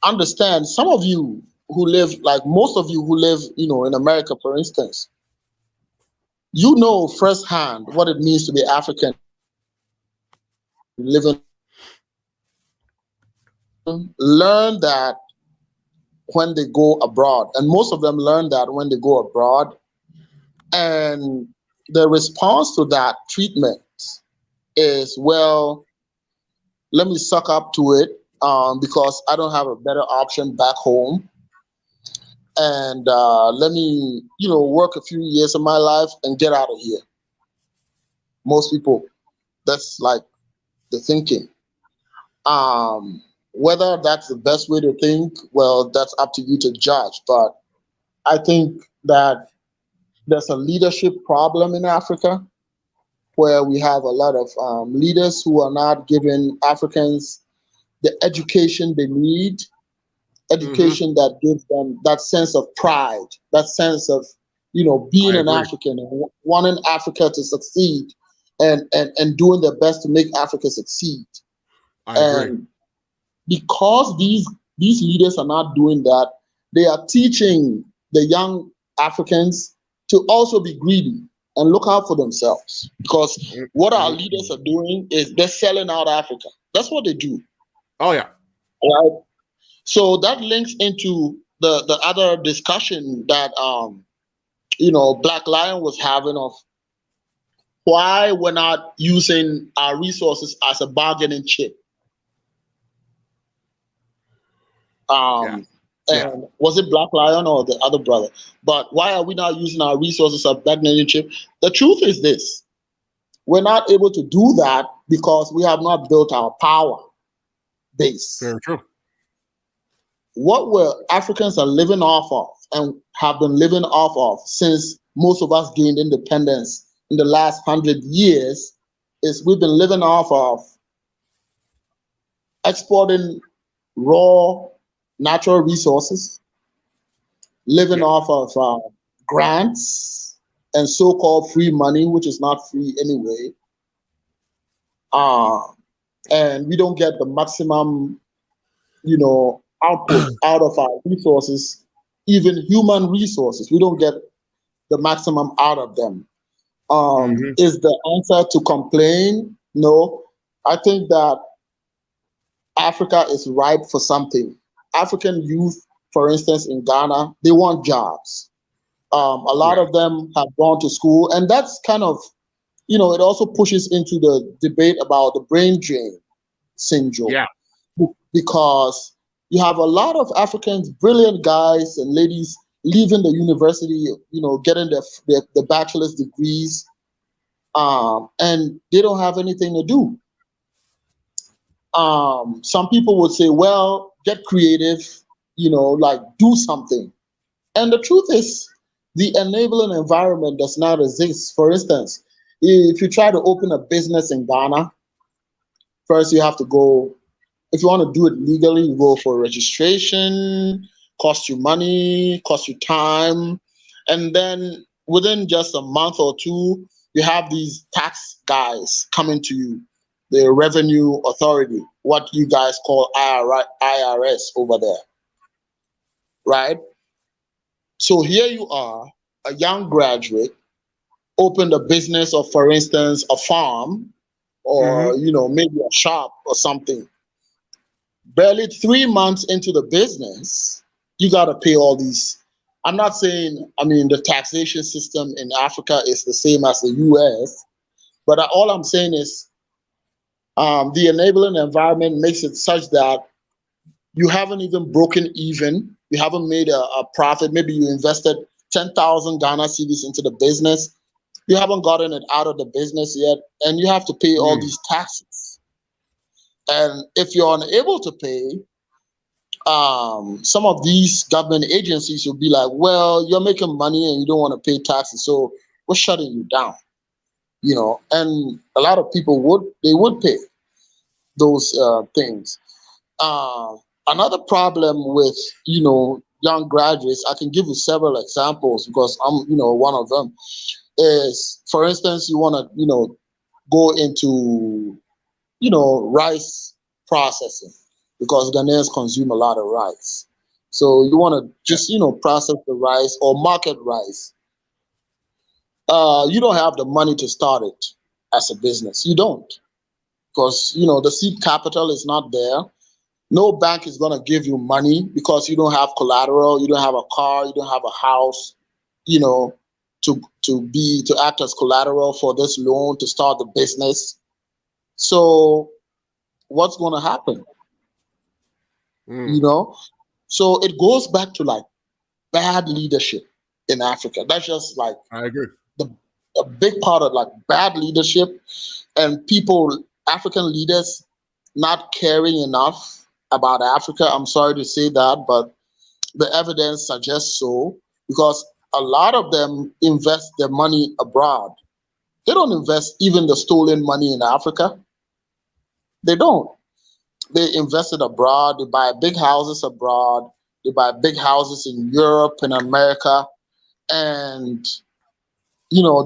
understand. Some of you who live, like most of you who live, in America, for instance, you know firsthand what it means to be African living. Learn that when they go abroad, and most of them learn that when they go abroad, and the response to that treatment is, well, let me suck up to it because I don't have a better option back home, and let me, work a few years of my life and get out of here. Most people, that's like the thinking. Whether that's the best way to think, well, that's up to you to judge. But I think that there's a leadership problem in Africa where we have a lot of leaders who are not giving Africans the education they need, Mm-hmm. education that gives them that sense of pride, that sense of, being I an agree. African and wanting Africa to succeed, and doing their best to make Africa succeed. I agree. And because these leaders are not doing that, they are teaching the young Africans to also be greedy and look out for themselves. Because what our Mm-hmm. leaders are doing is they're selling out Africa. That's what they do. Oh yeah. Right? So that links into the other discussion that Black Lion was having of why we're not using our resources as a bargaining chip. Yeah. Yeah. And was it Black Lion or the other brother? But why are we not using our resources as bargaining chip? The truth is this: we're not able to do that because we have not built our power base. Very true. What we're Africans are living off of and have been living off of since most of us gained independence in the last 100 years is we've been living off of exporting raw natural resources, living Yeah. off of grants and so-called free money, which is not free anyway. Uh, and we don't get the maximum, output out of our resources, even human resources. We don't get the maximum out of them. Mm-hmm. Is the answer to complain? No. I think that Africa is ripe for something. African youth, for instance, in Ghana, they want jobs. A lot Yeah. of them have gone to school, and that's kind of, it also pushes into the debate about the brain drain syndrome Yeah. because you have a lot of Africans, brilliant guys and ladies, leaving the university, getting their bachelor's degrees, and they don't have anything to do. Some people would say, well, get creative, like do something. And the truth is, the enabling environment does not exist. For instance, if you try to open a business in Ghana, first you have to go, if you want to do it legally, you go for registration, cost you money, cost you time. And then within just a month or two, you have these tax guys coming to you, the revenue authority, what you guys call IRS over there, right? So here you are, a young graduate, opened a business of, for instance, a farm or, Mm-hmm. maybe a shop or something. Barely 3 months into the business, you got to pay all these. I'm not saying, the taxation system in Africa is the same as the US, but all I'm saying is the enabling environment makes it such that you haven't even broken even. You haven't made a profit. Maybe you invested 10,000 Ghana cedis into the business. You haven't gotten it out of the business yet, and you have to pay all these taxes. And if you're unable to pay, some of these government agencies will be like, well, you're making money and you don't want to pay taxes, so we're shutting you down. And a lot of people would pay those things. Another problem with young graduates, I can give you several examples because I'm one of them. Is, for instance, you want to go into rice processing because Ghanaians consume a lot of rice. So you want to just process the rice or market rice. You don't have the money to start it as a business. You don't, because the seed capital is not there. No bank is going to give you money because you don't have collateral. You don't have a car. You don't have a house. To act as collateral for this loan to start the business. So what's going to happen? So it goes back to like bad leadership in Africa. That's just like I agree. a big part of like bad leadership and African leaders not caring enough about Africa. I'm sorry to say that, but the evidence suggests so, because a lot of them invest their money abroad. They don't invest even the stolen money in Africa. They don't. They invest it abroad. They buy big houses abroad. They buy big houses in Europe and America. And,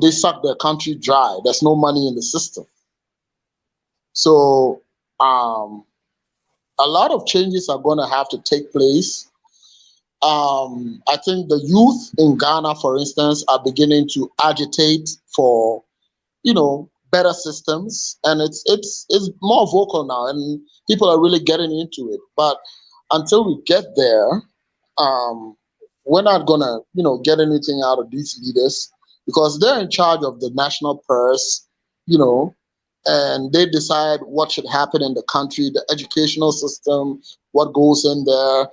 they suck their country dry. There's no money in the system. So a lot of changes are going to have to take place. I think the youth in Ghana, for instance, are beginning to agitate for, better systems, and it's more vocal now, and people are really getting into it. But until we get there, we're not gonna, get anything out of these leaders, because they're in charge of the national purse, and they decide what should happen in the country, the educational system, what goes in there.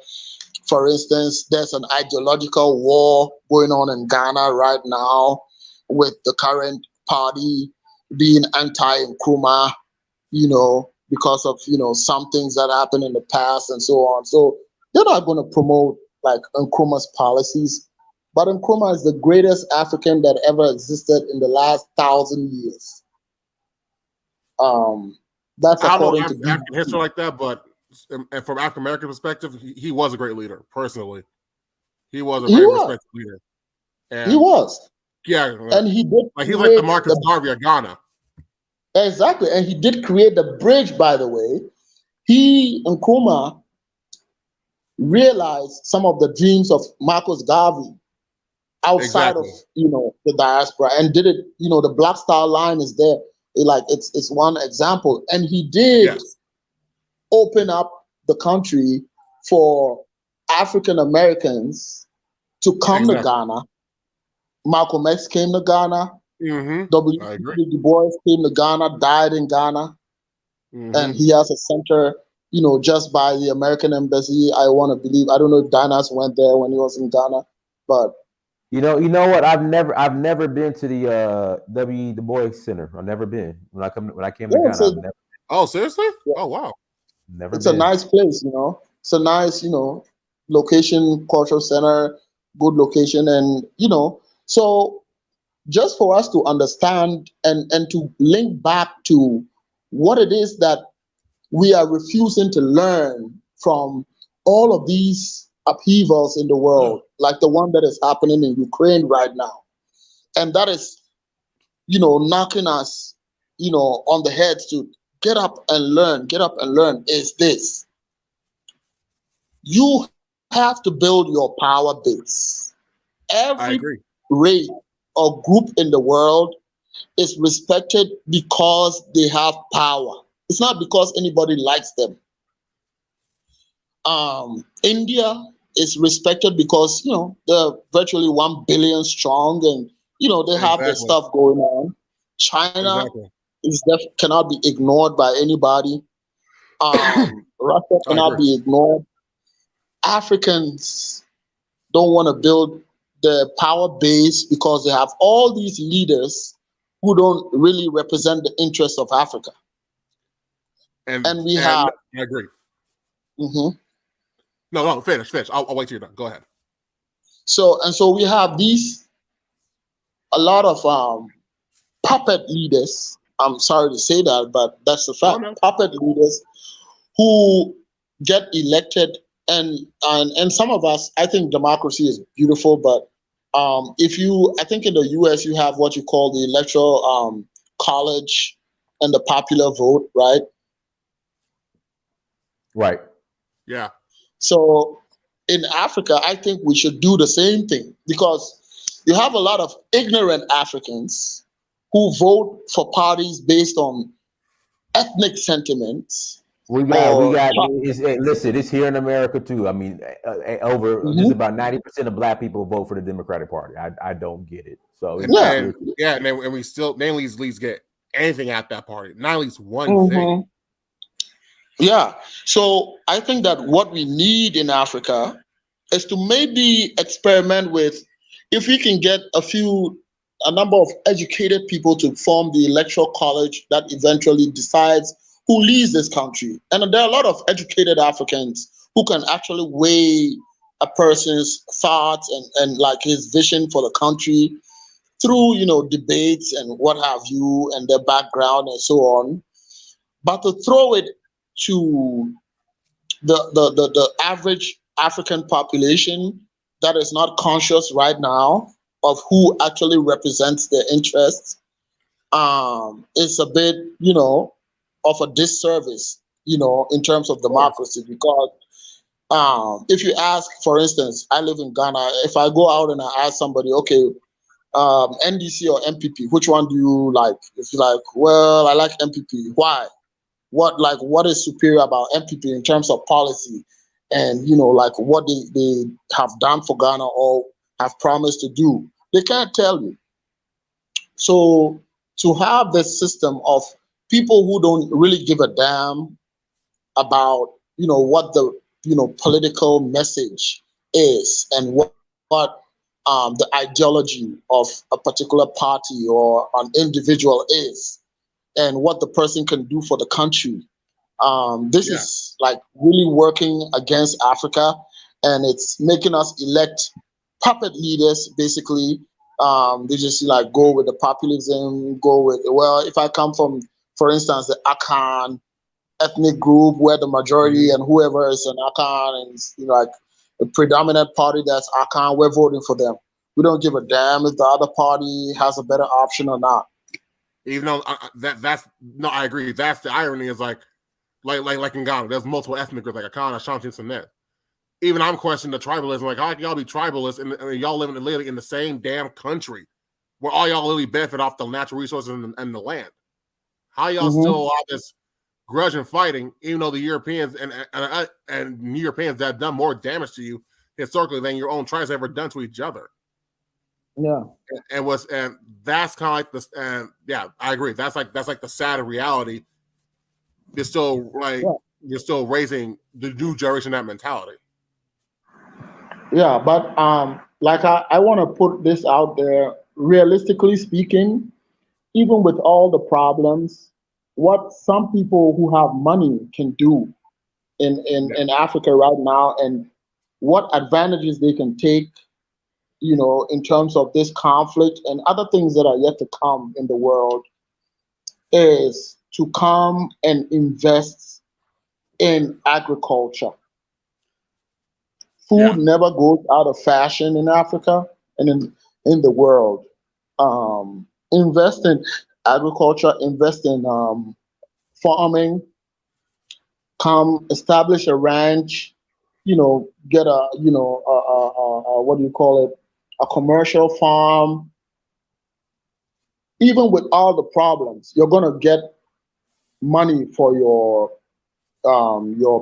For instance, there's an ideological war going on in Ghana right now with the current party being anti-Nkrumah, because of, some things that happened in the past and so on. So they're not going to promote like Nkrumah's policies, but Nkrumah is the greatest African that ever existed in the last 1,000 years. That's I don't know according to African history like that, but and from African American perspective, he was a great leader. Personally, he was a very respected leader. And he was. Yeah, and he did. Like he's like the Marcus Garvey of Ghana. Exactly, and he did create the bridge. By the way, he and Nkrumah realized some of the dreams of Marcus Garvey outside of the diaspora, and did it. The Black Star Line is there. It's one example, and he did open up the country for African Americans to come to Ghana. Malcolm X came to Ghana. W. Du Bois came to Ghana, died in Ghana, and he has a center, just by the American embassy. I want to believe. I don't know if Dinas went there when he was in Ghana, but you know what? I've never been to the W. Du Bois Center. I've never been. When I came to Ghana, I've never. Oh, seriously? Yeah. Oh, wow. Never. It's a nice place, It's a nice, location, cultural center, good location, and so just for us to understand and to link back to what it is that we are refusing to learn from all of these upheavals in the world, like the one that is happening in Ukraine right now. And that is, knocking us, on the head to get up and learn, is this. You have to build your power base. Every race or group in the world is respected because they have power. It's not because anybody likes them. India is respected because they're virtually 1 billion strong, and they have their stuff going on. China cannot be ignored by anybody. Russia cannot be ignored. Africans don't want to build the power base because they have all these leaders who don't really represent the interests of Africa. And we have. I agree. No, finish. I'll wait till you're done. Go ahead. So we have a lot of puppet leaders. I'm sorry to say that, but that's the fact. Puppet leaders who get elected, and some of us, I think democracy is beautiful, but I think in the US you have what you call the electoral college and the popular vote, right? Right. Yeah. So in Africa, I think we should do the same thing, because you have a lot of ignorant Africans who vote for parties based on ethnic sentiments We or got. Listen, it's here in America too. I mean, over just Mhm. about 90% of Black people vote for the Democratic Party. I don't get it. So And it's Yeah. here and too. yeah, and we still they at least get anything at that party, not at least one thing. Mhm. Yeah. So I think that what we need in Africa is to maybe experiment with, if we can get a number of educated people to form the electoral college that eventually decides who leads this country. And there are a lot of educated Africans who can actually weigh a person's thoughts and like his vision for the country through, debates and what have you, and their background and so on. But to throw it to the average African population that is not conscious right now of who actually represents their interests, is a bit, of a disservice, in terms of Of course. democracy. Because if you ask, for instance, I live in Ghana. If I go out and I ask somebody, okay, NDC or MPP, which one do you like? If you're like, well, I like MPP. Why? What is superior about MPP in terms of policy, and like what they have done for Ghana or have promised to do? They can't tell you. So to have this system of people who don't really give a damn about what the political message is, and what the ideology of a particular party or an individual is, and what the person can do for the country. This Yeah. is like really working against Africa, and it's making us elect puppet leaders. Basically, they just like go with the populism, go with, well, if I come from, for instance, the Akan ethnic group, where the majority Mhm. and whoever is an Akan and like the predominant party that's Akan, we're voting for them. We don't give a damn if the other party has a better option or not. Even though that's no, I agree. That's the irony. Is like in Ghana, there's multiple ethnic groups like Akana, Ashanti, and Sanet. Even I'm questioning the tribalism. Like, how can y'all be tribalists and y'all living literally in the same damn country where all y'all literally benefit off the natural resources and the land? How y'all Hmm. still have this grudge and fighting, even though the Europeans and Europeans that have done more damage to you historically than your own tribes ever done to each other? Yeah. And that's kind of like this. And yeah, I agree. That's like the sad reality. You're still like Yeah. you're still raising the new generation that mentality. Yeah, but like I want to put this out there. Realistically speaking, even with all the problems, what some people who have money can do Yeah, in Africa right now, and what advantages they can take, in terms of this conflict and other things that are yet to come in the world, is to come and invest in agriculture. yeah, Food never goes out of fashion in Africa and in the world. Invest in agriculture, invest in farming, come establish a ranch, get a, what do you call it, a commercial farm. Even with all the problems, you're going to get money for your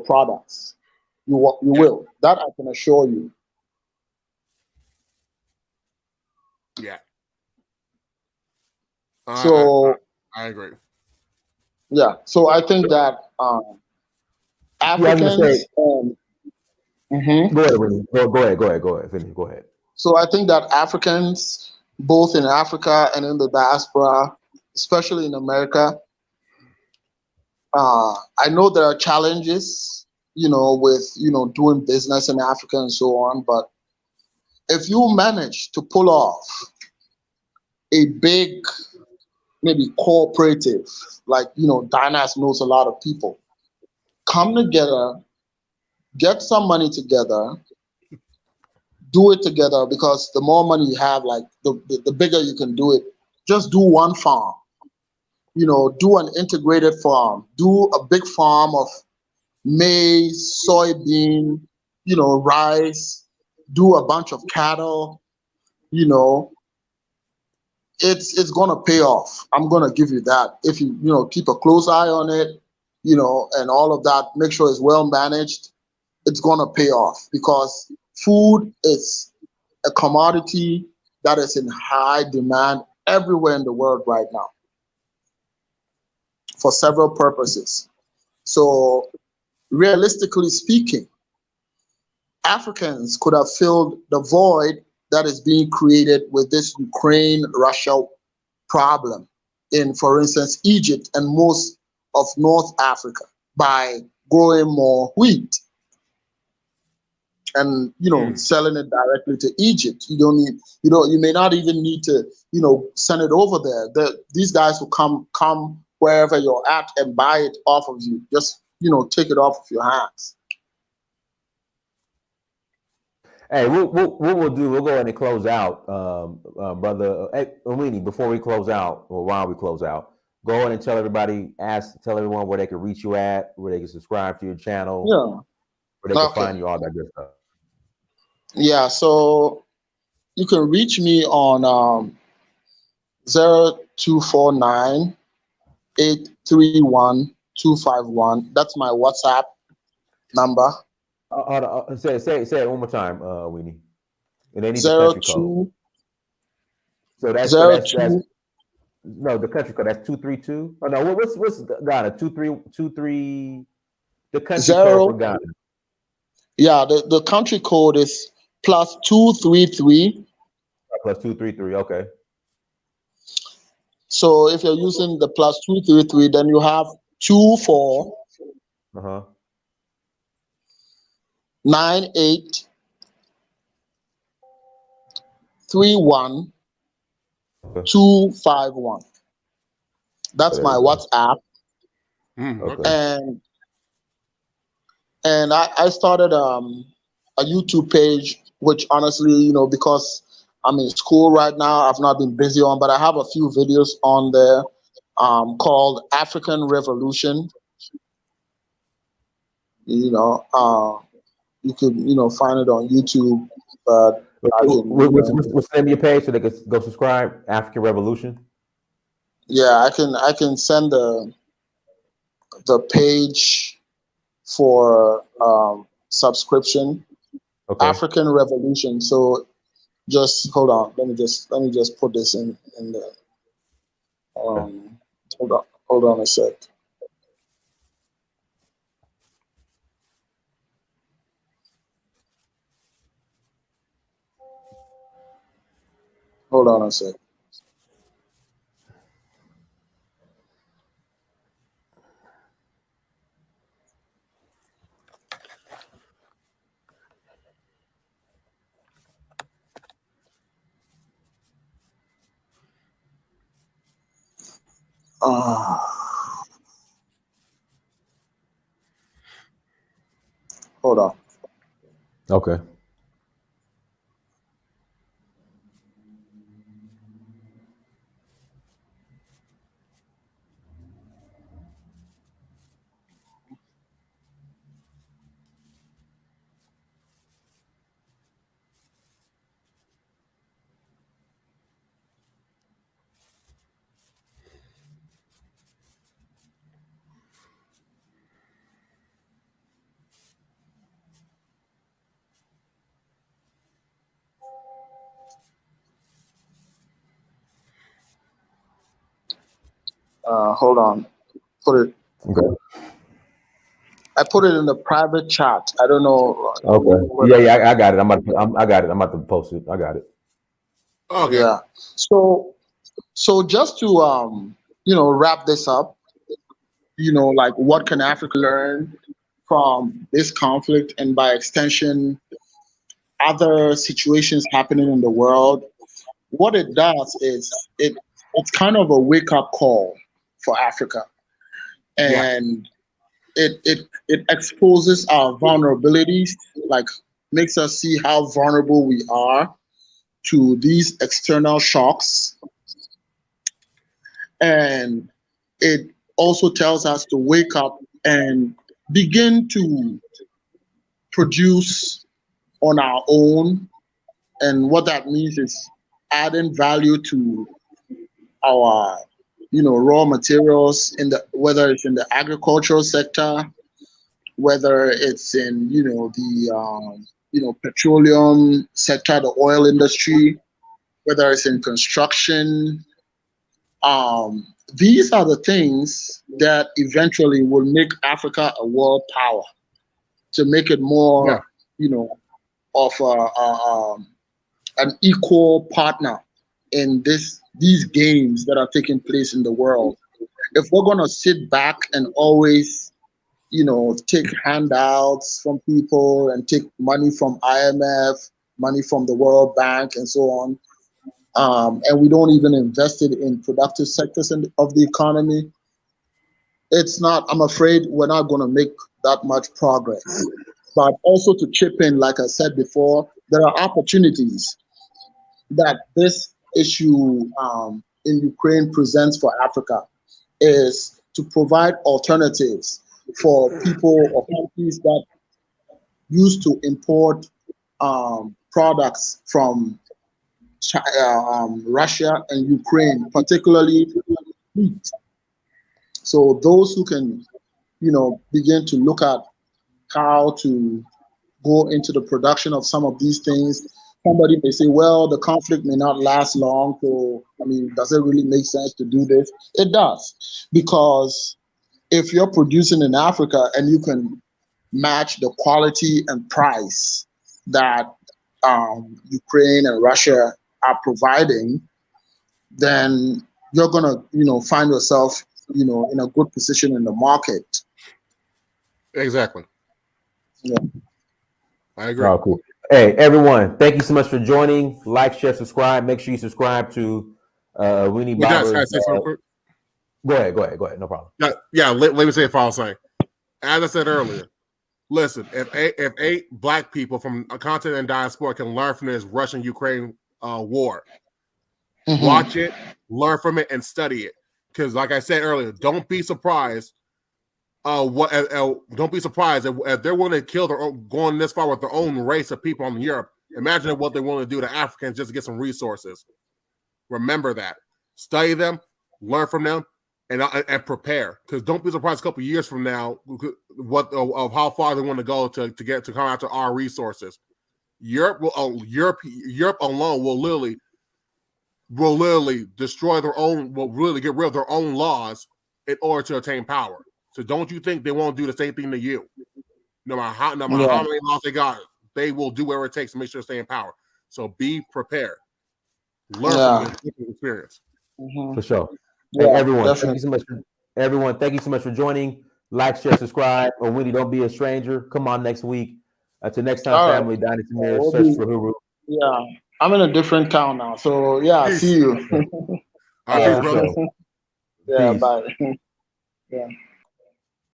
products. You yeah, will. That I can assure you. yeah. So I agree. yeah. So I think that Yeah, I was gonna say. Africans. Mhm. Go ahead, Renee. Go ahead. Finish. Go ahead. So I think that Africans, both in Africa and in the diaspora, especially in America, I know there are challenges, with doing business in Africa and so on. But if you manage to pull off a big, maybe cooperative, like Dynas knows a lot of people, come together, get some money together, do it together, because the more money you have, like the bigger you can do it. Just do one farm, do an integrated farm, do a big farm of maize, soybean, rice, do a bunch of cattle, you know, it's gonna pay off. I'm gonna give you that. If you keep a close eye on it, and all of that, make sure it's well managed, it's gonna pay off because food is a commodity that is in high demand everywhere in the world right now for several purposes. So realistically speaking, Africans could have filled the void that is being created with this Ukraine-Russia problem in, for instance, Egypt and most of North Africa by growing more wheat and selling it directly to Egypt. You may not even need to send it over there. These guys will come wherever you're at and buy it off of you. Just take it off of your hands. Hey, what we'll do, we'll go ahead and close out, brother. Awini, before we close out, or while we close out, go ahead and tell everyone where they can reach you at, where they can subscribe to your channel, where they can find you, all that good stuff. Yeah, so you can reach me on 0249 831 251. That's my WhatsApp number. Say it one more time, Awini. And they need the 02 country code. So that's no, the country code. That's 232. Oh no, what's Ghana? 2323. The country code for Ghana. Yeah, the country code is +233. +233. Okay. So if you're using the +233, then you have 24 98 31 251. That's my WhatsApp. Okay. And I started a YouTube page, which honestly, because I'm in school right now, I've not been busy on, but I have a few videos on there called African Revolution. You could find it on YouTube. But what's the name of your page so they can go subscribe? African Revolution. Yeah, I can send the page for subscription. Okay. African Revolution. So just hold on. Let me just put this in the hold on a sec. Hold on a sec. Hold on. Okay. Hold on. Put it. Okay. I put it in the private chat. I don't know. Okay. Yeah, I got it. I got it. I'm about to post it. I got it. Okay. Yeah. So just to wrap this up, like what can Africa learn from this conflict and by extension other situations happening in the world? What it does is it's kind of a wake-up call for Africa. And it exposes our vulnerabilities, like makes us see how vulnerable we are to these external shocks. And it also tells us to wake up and begin to produce on our own, and what that means is adding value to our raw materials whether it's in the agricultural sector, whether it's in the petroleum sector, the oil industry, whether it's in construction. These are the things that eventually will make Africa a world power, to make it more, of an equal partner in these games that are taking place in the world. If we're gonna sit back and always, take handouts from people and take money from IMF, money from the World Bank, and so on, and we don't even invest it in productive sectors of the economy, it's not. I'm afraid we're not going to make that much progress. But also to chip in, like I said before, there are opportunities that this issue in Ukraine presents for Africa, is to provide alternatives for people or countries that used to import products from Russia and Ukraine, particularly wheat. So those who can, begin to look at how to go into the production of some of these things. Somebody may say, well, the conflict may not last long. So, does it really make sense to do this? It does. Because if you're producing in Africa and you can match the quality and price that Ukraine and Russia are providing, then you're going to, find yourself, in a good position in the market. Exactly. Yeah. I agree. Oh, cool. Hey, everyone, thank you so much for joining. Like, share, subscribe. Make sure you subscribe to Awini Baba's. Go ahead. No problem. Let me say what I was saying. As I said earlier, listen, if eight black people from a continent and diaspora can learn from this Russian-Ukraine war, watch it, learn from it, and study it. Because, like I said earlier, don't be surprised. Don't be surprised if they're willing to kill going this far with their own race of people in Europe. Imagine what they want to do to Africans just to get some resources. Remember that. Study them, learn from them, and prepare. Because don't be surprised a couple of years from now of how far they want to go to come after our resources. Europe alone will literally destroy their own. Will really get rid of their own laws in order to attain power. So don't you think they won't do the same thing to you? No matter how many laws they got, they will do whatever it takes to make sure they stay in power. So be prepared. Learn from this experience. For sure. Hey, everyone, thank you so much. Everyone, thank you so much for joining. Like, share, subscribe. Awini, don't be a stranger. Come on next week. Until next time, family. Donnie Tamir, search for Huru. Yeah, I'm in a different town now. So, Peace. See you. All right, peace, brother. Yeah, bye. Yeah.